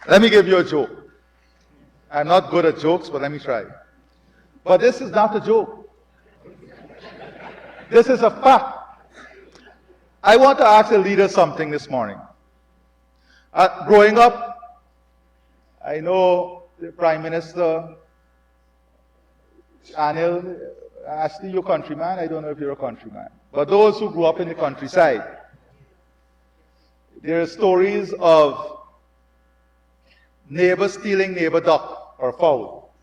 Let me give you a joke. I'm not good at jokes, but let me try. But this is not a joke. This is a fact. I want to ask the leader something this morning. Growing up, I know the Prime Minister, Anil, actually you're a countryman, I don't know if you're a countryman. But those who grew up in the countryside, there are stories of neighbor stealing neighbor duck or fowl.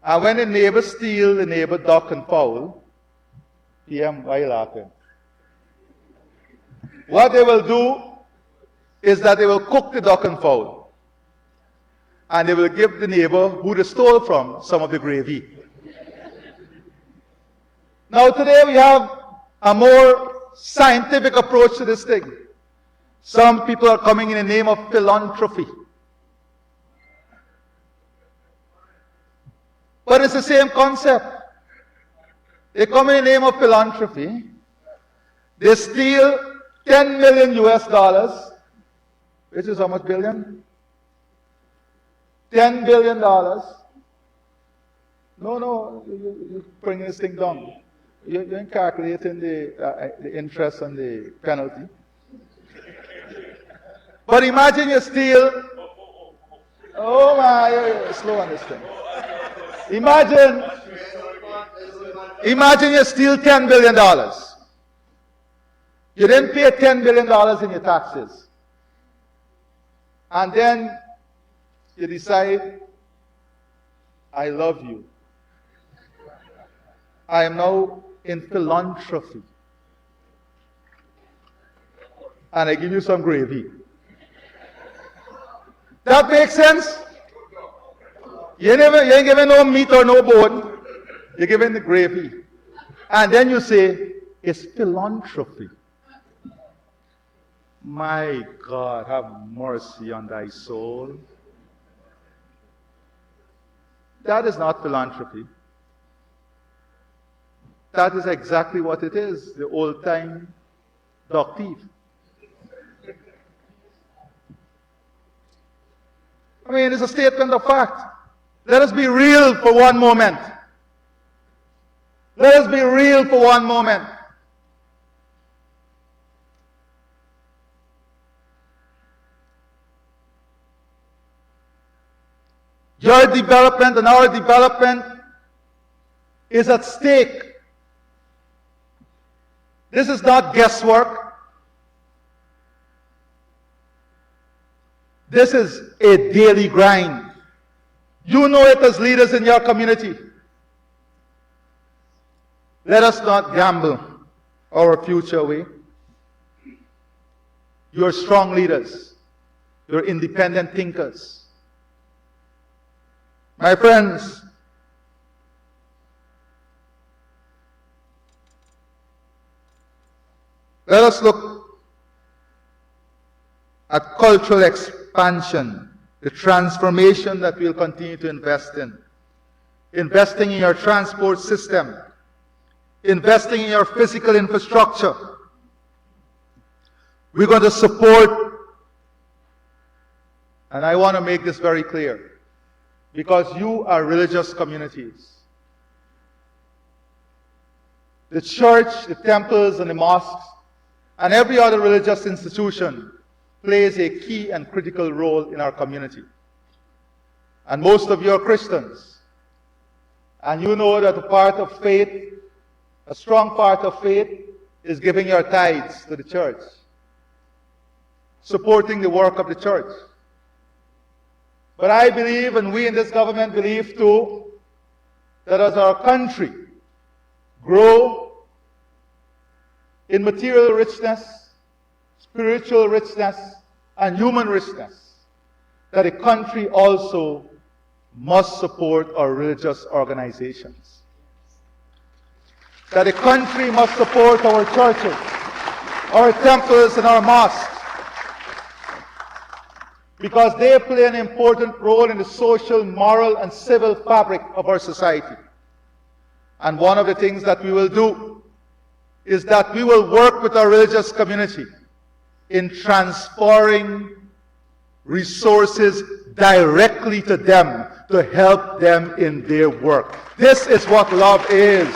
And when the neighbor steal the neighbor duck and fowl, PM, why are you laughing? What they will do is that they will cook the duck and fowl. And they will give the neighbor who they stole from some of the gravy. Now today we have a more scientific approach to this thing. Some people are coming in the name of philanthropy. But it's the same concept. They come in the name of philanthropy. They steal $10 million US, which is how much billion? $10 billion. No, you're bringing this thing down. You're calculating the interest and the penalty. But imagine you steal, oh my, you're slow on this thing. Imagine you steal $10 billion. You didn't pay $10 billion in your taxes. And then you decide, I love you. I am now in philanthropy. And I give you some gravy. That makes sense? You ain't giving no meat or no bone. You're giving the gravy. And then you say, it's philanthropy. My God, have mercy on thy soul. That is not philanthropy. That is exactly what it is, the old-time dog thief. I mean, it's a statement of fact. Let us be real for one moment. Let us be real for one moment. Your development and our development is at stake. This is not guesswork. This is a daily grind. You know it as leaders in your community. Let us not gamble our future away. You're strong leaders. You're independent thinkers. My friends, let us look at cultural expansion, the transformation that we'll continue to invest in. Investing in your transport system, investing in your physical infrastructure. We're going to support, and I want to make this very clear, because you are religious communities. The church, the temples, and the mosques, and every other religious institution plays a key and critical role in our community. And most of you are Christians. And you know that a part of faith, a strong part of faith, is giving your tithes to the church, supporting the work of the church. But I believe, and we in this government believe too, that as our country grow in material richness, spiritual richness, and human richness, that the country also must support our religious organizations. That the country must support our churches, our temples, and our mosques, because they play an important role in the social, moral, and civil fabric of our society. And one of the things that we will do is that we will work with our religious community in transferring resources directly to them to help them in their work. This is what love is.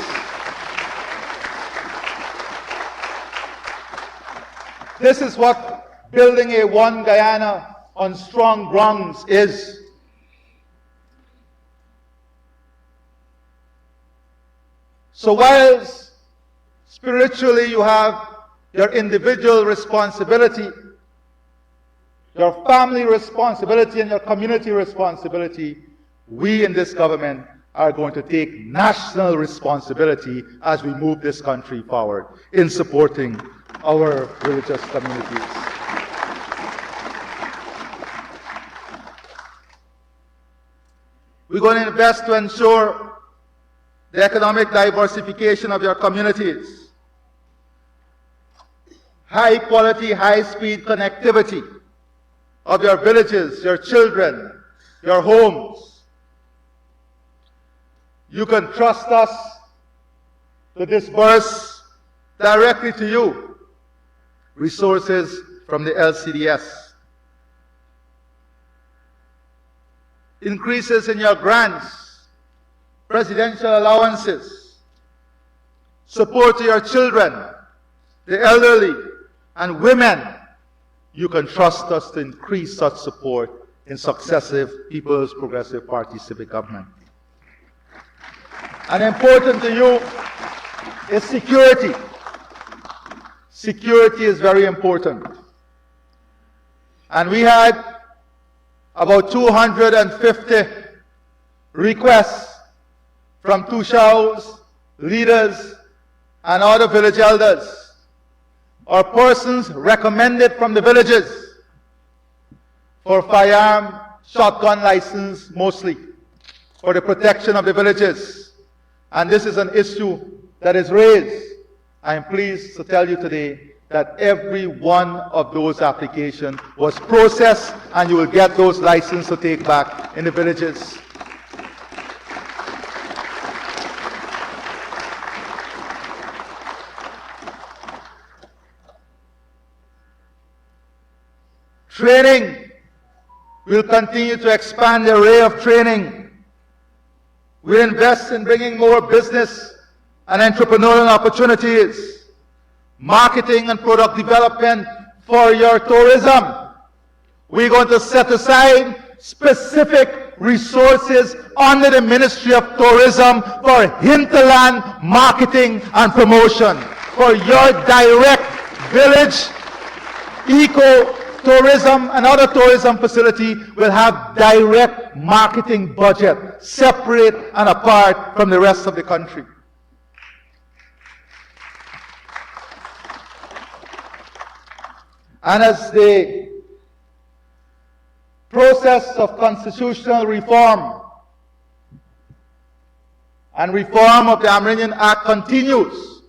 This is what building a one Guyana on strong grounds is. So whilst spiritually you have your individual responsibility, your family responsibility, and your community responsibility, we in this government are going to take national responsibility as we move this country forward in supporting our religious communities. We're going to invest to ensure the economic diversification of your communities, high quality, high speed connectivity of your villages, your children, your homes. You can trust us to disburse directly to you resources from the LCDS. Increases in your grants, presidential allowances, support to your children, the elderly, and women. You can trust us to increase such support in successive People's Progressive Party civic government. And important to you is security. Security is very important. And we had about 250 requests from Toshaos, leaders, and other village elders, or persons recommended from the villages for firearm, shotgun license mostly, for the protection of the villages, and this is an issue that is raised, I am pleased to tell you today that every one of those applications was processed, and you will get those licenses to take back in the villages. Training. We'll continue to expand the array of training. We'll invest in bringing more business and entrepreneurial opportunities, marketing and product development for your tourism. We're going to set aside specific resources under the Ministry of Tourism for hinterland marketing and promotion, for your direct village eco-tourism and other tourism facility will have direct marketing budget, separate and apart from the rest of the country. And as the process of constitutional reform and reform of the Amerindian Act continues,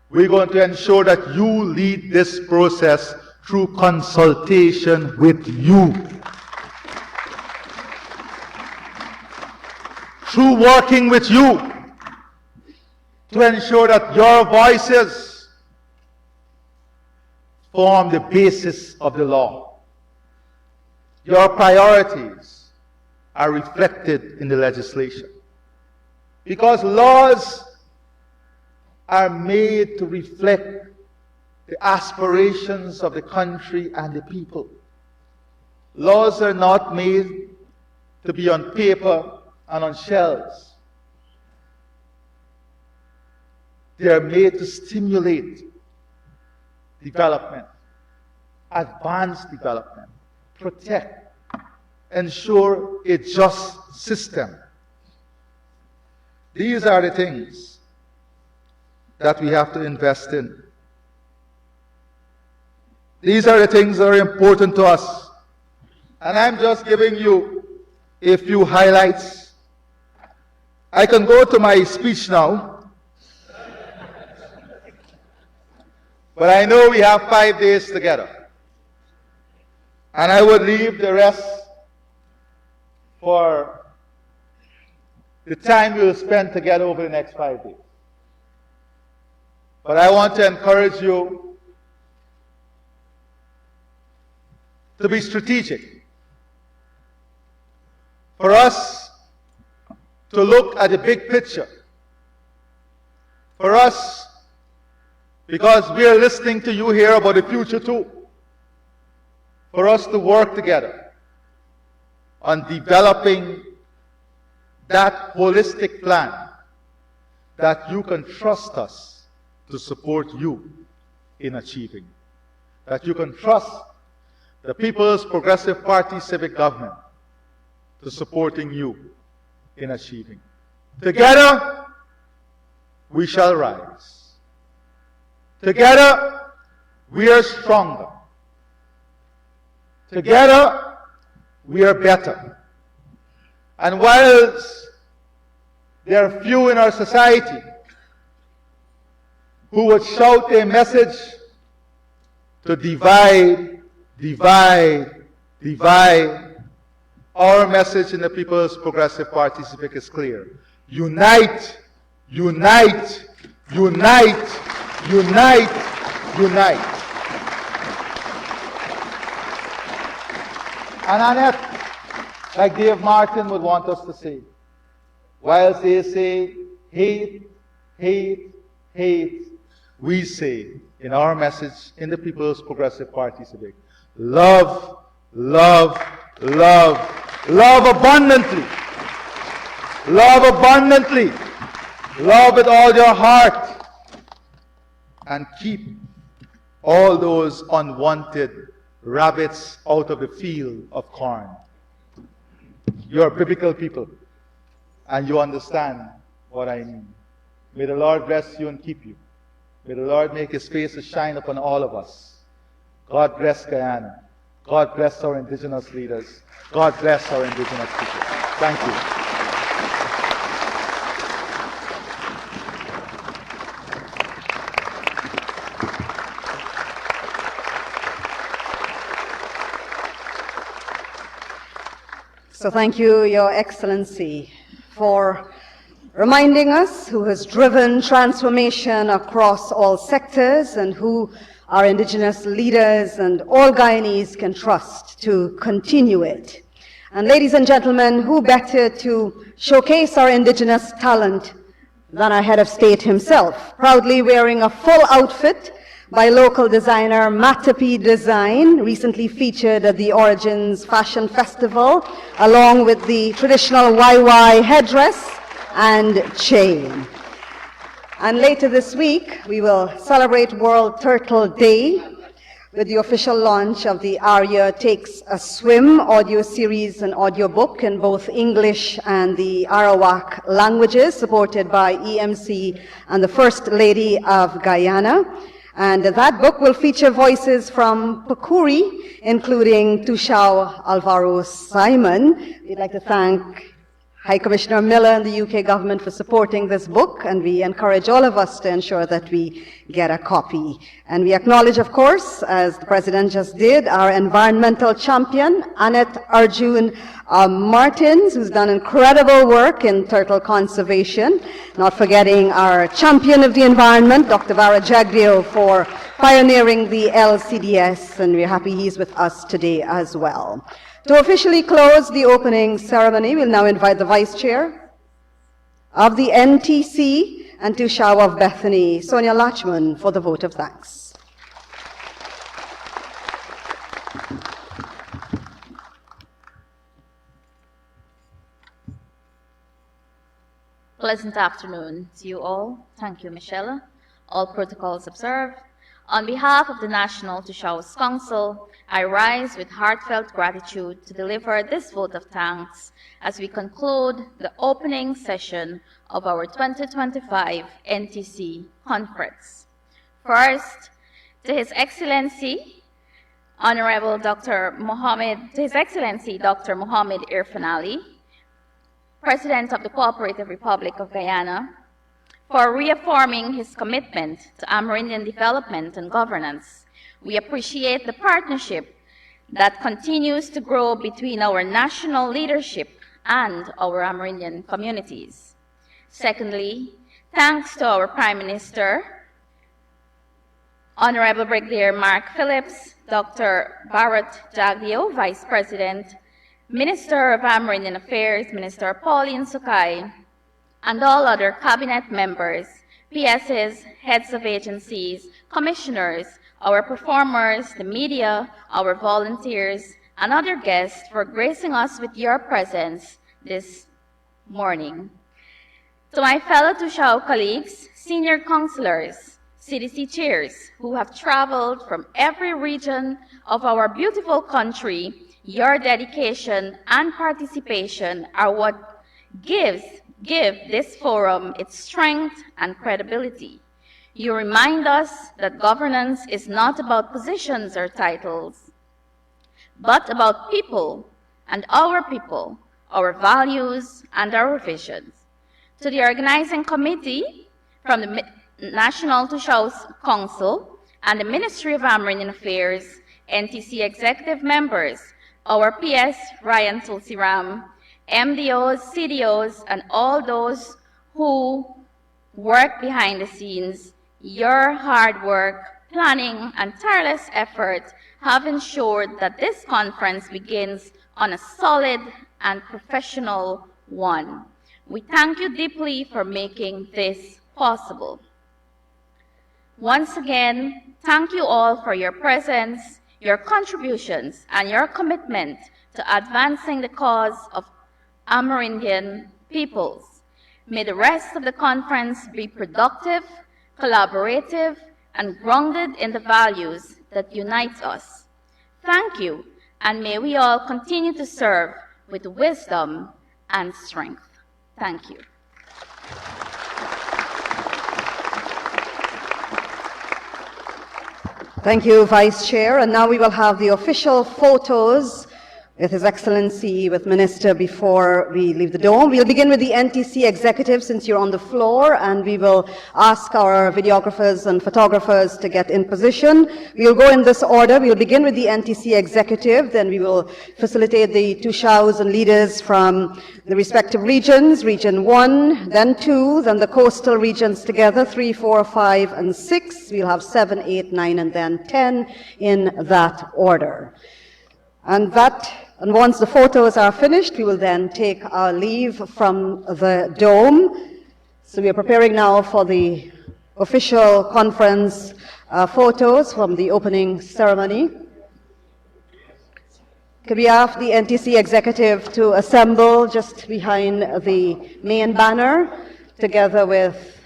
we're going to ensure that you lead this process through consultation with you, through working with you to ensure that your voices form the basis of the law. Your priorities are reflected in the legislation, because laws are made to reflect the aspirations of the country and the people. Laws are not made to be on paper and on shelves. They are made to stimulate development, advance development, protect, ensure a just system. These are the things that we have to invest in. These are the things that are important to us. And I'm just giving you a few highlights. I can go to my speech now, but I know we have 5 days together. And I would leave the rest for the time we'll spend together over the next 5 days. But I want to encourage you to be strategic. For us to look at the big picture. For us, because we are listening to you here about the future too. For us to work together on developing that holistic plan that you can trust us to support you in achieving. That you can trust the People's Progressive Party civic government to supporting you in achieving. Together, we shall rise. Together, we are stronger. Together, we are better. And whilst there are few in our society who would shout a message to divide, divide, divide, our message in the People's Progressive Party civic is clear. Unite, unite, unite, unite, unite. And Annette, like Dave Martin would want us to say, whilst they say hate, hate, hate, we say in our message in the People's Progressive Party civic, love, love, love, love abundantly. Love abundantly. Love with all your heart. And keep all those unwanted rabbits out of the field of corn. You are biblical people, and you understand what I mean. May the Lord bless you and keep you. May the Lord make His face to shine upon all of us. God bless Guyana. God bless our indigenous leaders. God bless our indigenous people. Thank you. So thank you, Your Excellency, for reminding us who has driven transformation across all sectors and who our indigenous leaders and all Guyanese can trust to continue it. And ladies and gentlemen, who better to showcase our indigenous talent than our head of state himself, proudly wearing a full outfit by local designer Matapi Design, recently featured at the Origins Fashion Festival, along with the traditional YY headdress and chain. And later this week, we will celebrate World Turtle Day with the official launch of the Arya Takes a Swim audio series and audio book in both English and the Arawak languages, supported by EMC and the First Lady of Guyana. And that book will feature voices from Pakuri, including Tushao Alvaro Simon. We'd like to thank High Commissioner Miller and the UK government for supporting this book, and we encourage all of us to ensure that we get a copy. And we acknowledge, of course, as the President just did, our environmental champion, Annette Arjun Martins, who's done incredible work in turtle conservation. Not forgetting our champion of the environment, Dr. Bara Jagdeo, for pioneering the LCDS, and we're happy he's with us today as well. To officially close the opening ceremony, we'll now invite the Vice Chair of the NTC and Toshaos of Bethany, Sonia Lachman, for the vote of thanks. Pleasant afternoon to you all. Thank you, Michelle. All protocols observed. On behalf of the National Toshaos Council, I rise with heartfelt gratitude to deliver this vote of thanks as we conclude the opening session of our 2025 NTC conference. First, to His Excellency, Honorable Dr. Mohammed Irfan Ali, President of the Cooperative Republic of Guyana, for reaffirming his commitment to Amerindian development and governance. We appreciate the partnership that continues to grow between our national leadership and our Amerindian communities. Secondly, thanks to our Prime Minister, Honorable Brigadier Mark Phillips, Dr. Bharat Jagdeo, Vice President, Minister of Amerindian Affairs, Minister Pauline Sukai, and all other cabinet members, PSs, heads of agencies, commissioners, our performers, the media, our volunteers, and other guests for gracing us with your presence this morning. To my fellow Toshaos colleagues, senior councillors, CDC chairs who have traveled from every region of our beautiful country, your dedication and participation are what give this forum its strength and credibility. You remind us that governance is not about positions or titles, but about people, our values, and our visions. To the organizing committee from the National Toshaos Council and the Ministry of Amerindian Affairs, NTC executive members, our PS Ryan Tulsiram, MDOs, CDOs, and all those who work behind the scenes, your hard work, planning, and tireless effort have ensured that this conference begins on a solid and professional one. We thank you deeply for making this possible. Once again, thank you all for your presence, your contributions, and your commitment to advancing the cause of Amerindian peoples. May the rest of the conference be productive, collaborative, and grounded in the values that unite us. Thank you, and may we all continue to serve with wisdom and strength. Thank you. Thank you, Vice Chair. And now we will have the official photos with His Excellency, with Minister before we leave the dome. We'll begin with the NTC executive since you're on the floor, and we will ask our videographers and photographers to get in position. We'll go in this order. We'll begin with the NTC executive, then we will facilitate the Toshaos and leaders from the respective regions, Region 1, then 2, then the coastal regions together, 3, 4, 5, and 6. We'll have 7, 8, 9, and then 10 in that order. And once the photos are finished, we will then take our leave from the dome. So we are preparing now for the official conference photos from the opening ceremony. Could we ask the NTC executive to assemble just behind the main banner, together with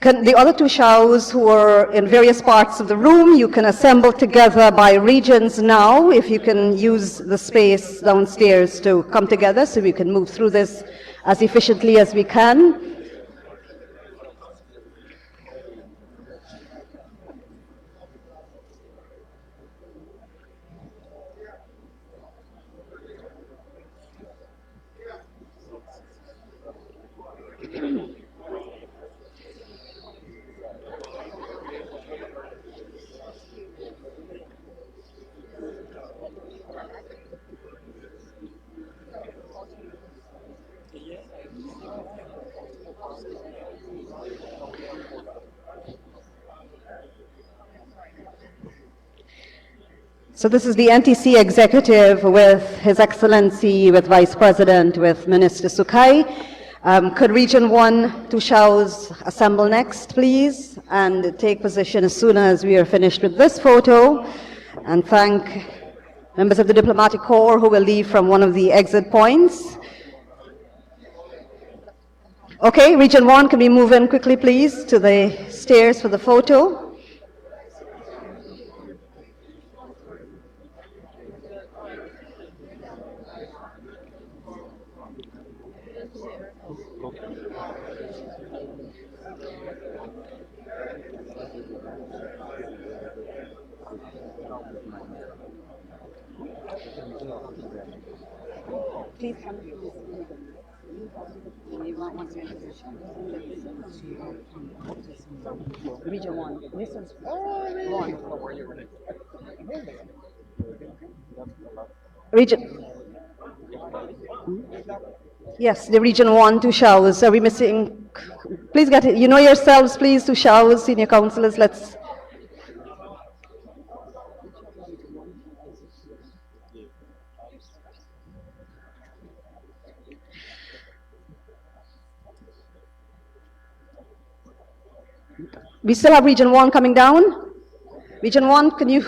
the other Toshaos who are in various parts of the room. You can assemble together by regions now, if you can use the space downstairs to come together so we can move through this as efficiently as we can. So this is the NTC executive with His Excellency, with Vice President, with Minister Sukai. Could Region 1 Toshaos assemble next, please, and take position as soon as we are finished with this photo, and thank members of the Diplomatic Corps who will leave from one of the exit points. Okay, Region 1, can we move in quickly, please, to the stairs for the photo? Please come. Region 1. This is 1. Region. Yes, the Region 1 Toshaos. Are we missing? Please get it. You know yourselves, please, Toshaos, senior councillors. Let's. We still have Region 1 coming down. Region 1, can you,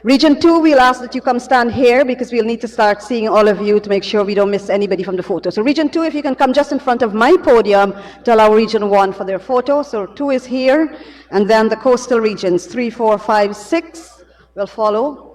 Region 2, we'll ask that you come stand here because we'll need to start seeing all of you to make sure we don't miss anybody from the photo. So Region 2, if you can come just in front of my podium to allow Region 1 for their photo. So 2 is here, and then the coastal regions, 3, 4, 5, 6 will follow.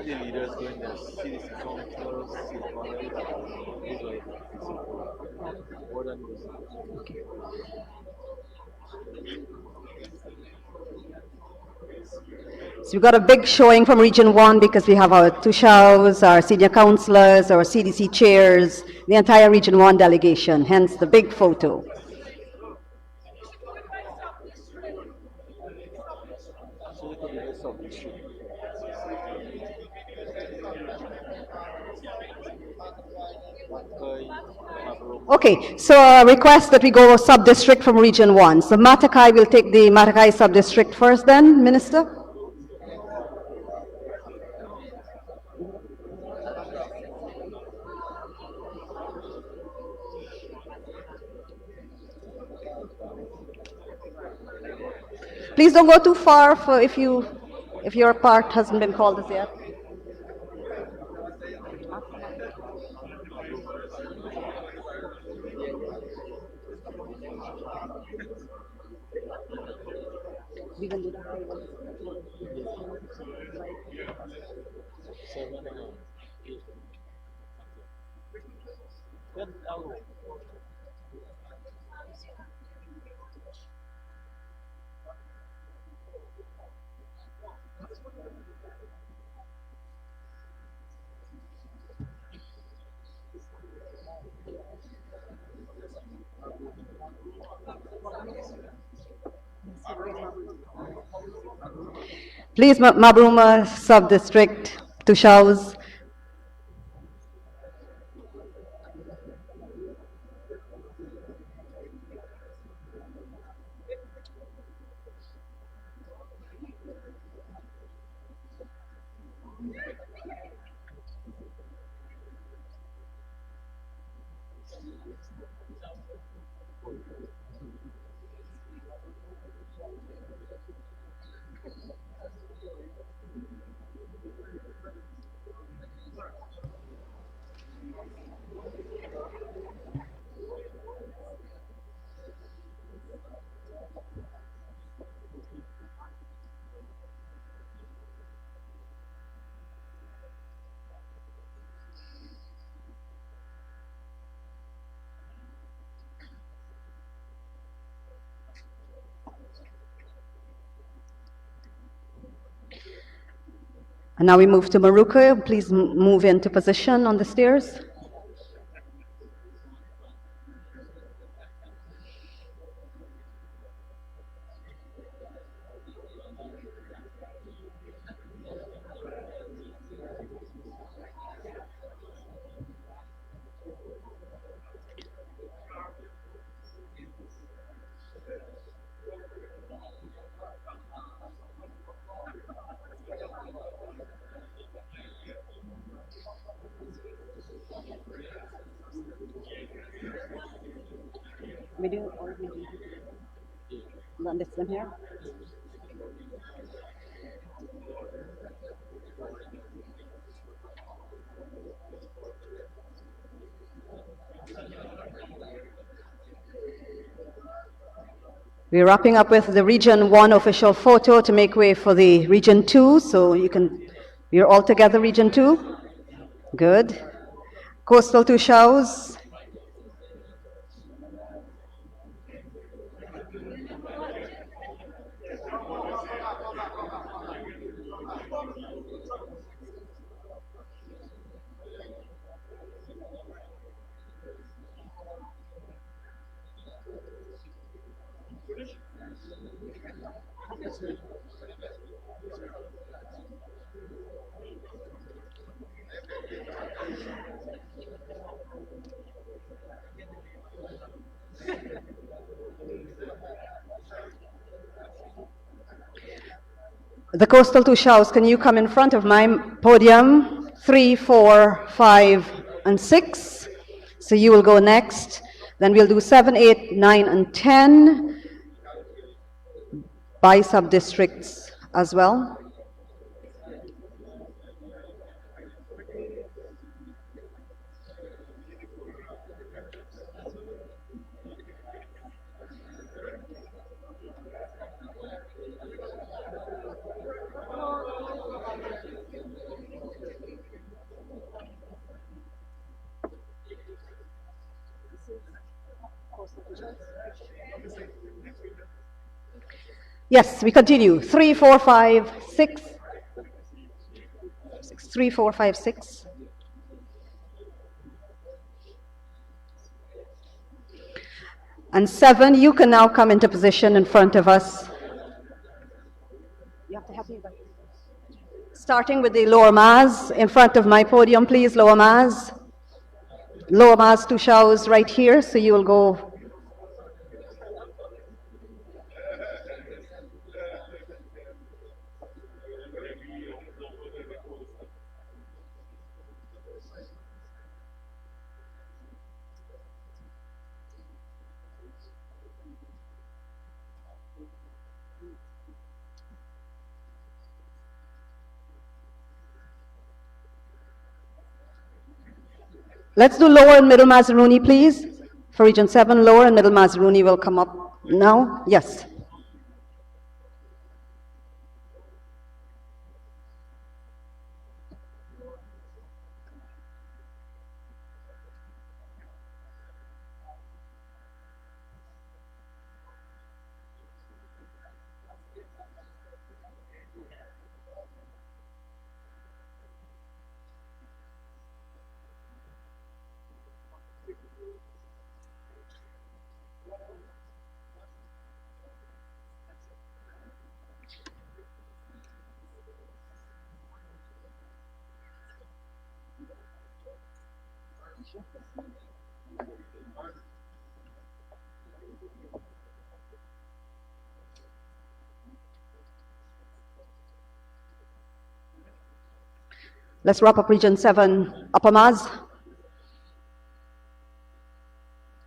The leaders going there, CDC councillors, So we've got a big showing from Region 1 because we have our Toshaos, our senior councillors, our CDC chairs, the entire Region 1 delegation, hence the big photo. Okay, so a request that we go sub-district from Region 1. So Matakai, will take the Matakai sub-district first then, Minister? Please don't go too far if your part hasn't been called as yet. Please, Mabruma Sub-District, Toshaos. And now we move to Maruka. Please move into position on the stairs. We do, or we run this one here. We're wrapping up with the Region 1 official photo to make way for the Region 2, so you're all together, Region 2. Good. Coastal Toshaos. The Coastal Toshaos, can you come in front of my podium? 3, 4, 5, and 6. So you will go next. Then we'll do 7, 8, 9, and 10 by sub-districts as well. Yes, we continue. 3, 4, 5, 6. 3, 4, 5, 6. And 7, you can now come into position in front of us. You have to help me. Starting with the lower Maz, in front of my podium, please, lower Maz. Lower Maz Toshaos right here, so you will go. Let's do lower and middle Mazaruni, please. For Region 7, lower and middle Mazaruni will come up now. Yes. Let's wrap up Region 7, Upper Maz.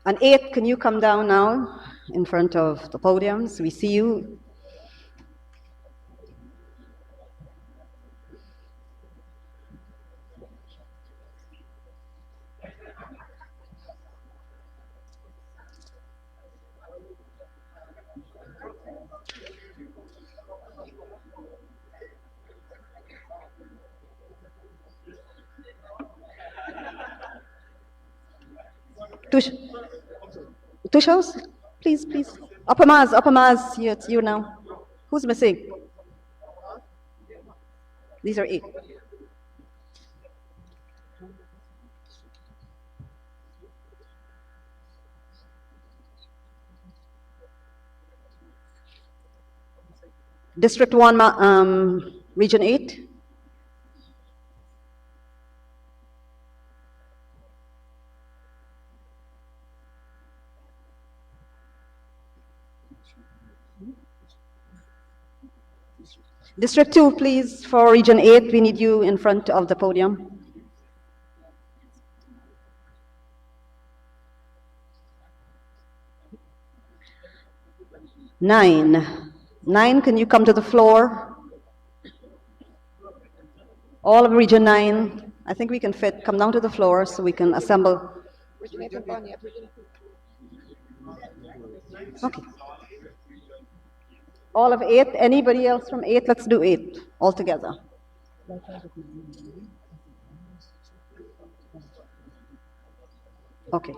And 8, can you come down now in front of the podiums? We see you. Toshaos, please, please. Upper Maz, it's you now. Who's missing? These are 8. District 1, Region 8. District 2, please, for Region 8, we need you in front of the podium. Nine, can you come to the floor? All of Region 9, I think we can fit, come down to the floor so we can assemble. Okay. All of 8, anybody else from 8? Let's do 8 all together. Okay.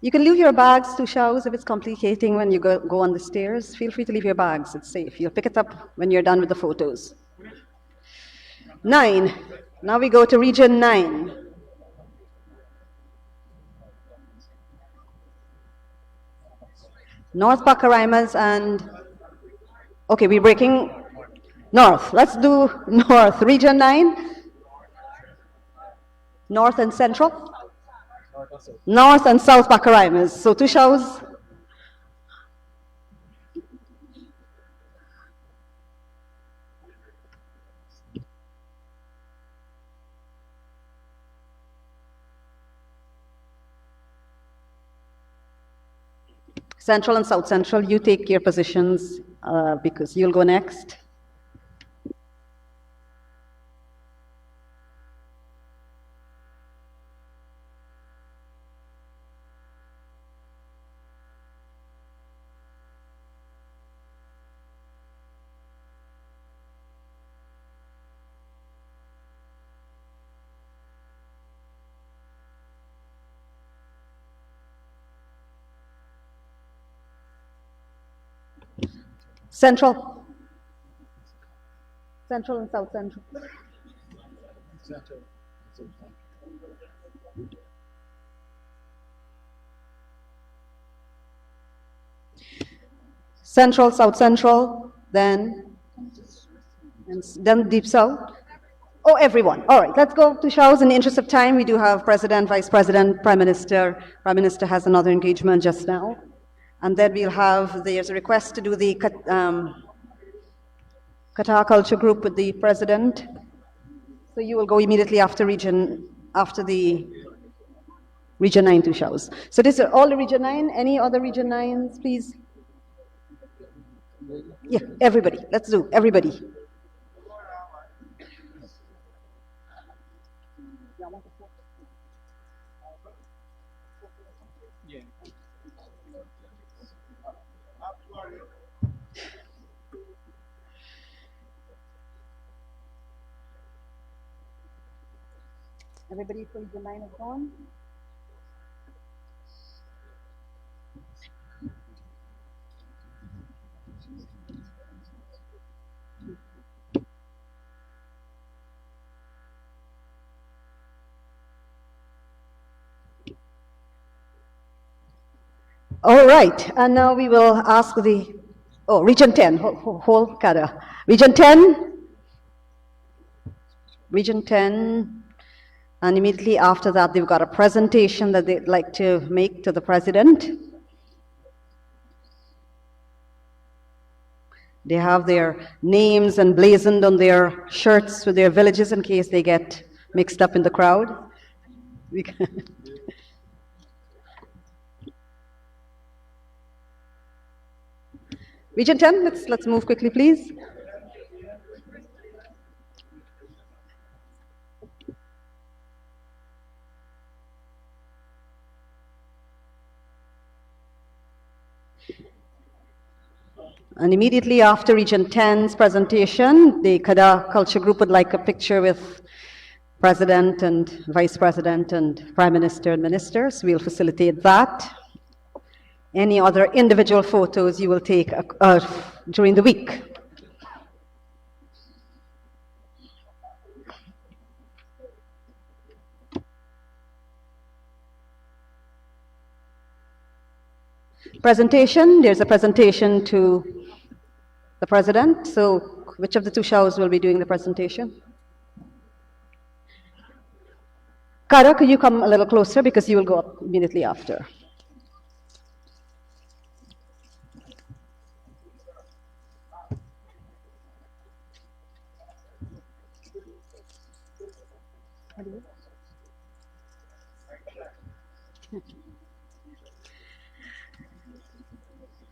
You can leave your bags Toshaos if it's complicating when you go on the stairs. Feel free to leave your bags, it's safe. You'll pick it up when you're done with the photos. 9, now we go to Region 9. North Pakaraimas and, okay, we're breaking North. Let's do North, Region 9. North and Central. North and South Pakaraimas. So Toshaos. Central and South Central, you take your positions because you'll go next. Central. Central and South Central. Central, South Central, then Deep South. Oh, everyone. All right, let's go to Toshaos. In the interest of time, we do have President, Vice President, Prime Minister. Prime Minister has another engagement just now. And then we'll have, there's a request to do the Qatar Culture Group with the President. So you will go immediately after the Region 9 Toshaos. So these are all the Region 9. Any other Region 9s, please? Yeah, everybody. Let's do everybody. Everybody for Region 9 is gone. All right, and now we will ask the, Region 10, hold, Kada. Region 10? Region 10, and immediately after that, they've got a presentation that they'd like to make to the President. They have their names emblazoned on their shirts with their villages in case they get mixed up in the crowd. Region 10, let's move quickly, please. And immediately after Region 10's presentation, the Kada Culture Group would like a picture with President and Vice President and Prime Minister and Ministers. We'll facilitate that. Any other individual photos you will take during the week. Presentation, there's a presentation to the President. So which of the Toshaos will be doing the presentation? Kara, could you come a little closer because you will go up immediately after.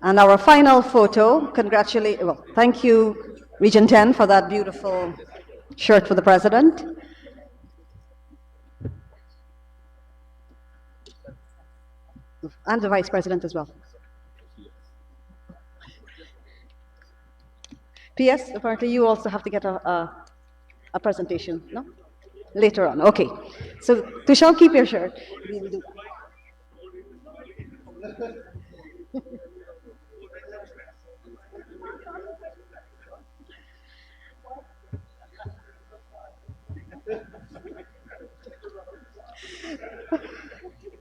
And our final photo, thank you, Region 10, for that beautiful shirt for the President. And the Vice President as well. P.S., apparently you also have to get a presentation, no? Later on, okay. So, Tushao, keep your shirt. We will do.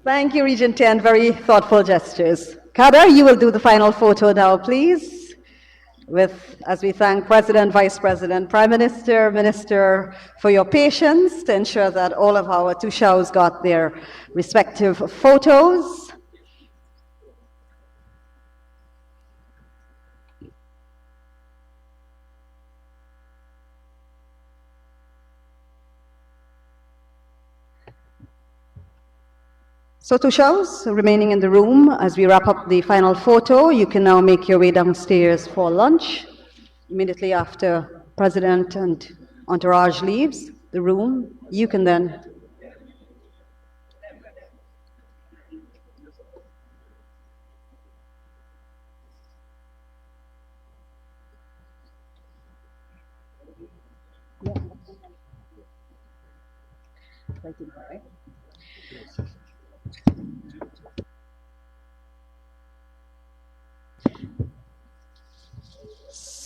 Thank you, Region 10. Very thoughtful gestures. Kada, you will do the final photo now, please. As we thank President, Vice President, Prime Minister, Minister for your patience to ensure that all of our Toshaos got their respective photos. So Toshaos remaining in the room as we wrap up the final photo, you can now make your way downstairs for lunch. Immediately after President and entourage leaves the room, you can then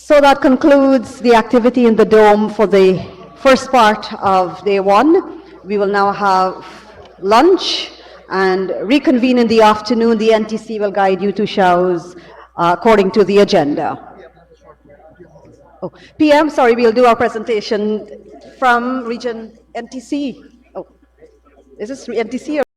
So that concludes the activity in the Dome for the first part of day one. We will now have lunch and reconvene in the afternoon. The NTC will guide you to Toshaos according to the agenda. Oh, PM, sorry, we'll do our presentation from Region NTC. Oh, is this NTC or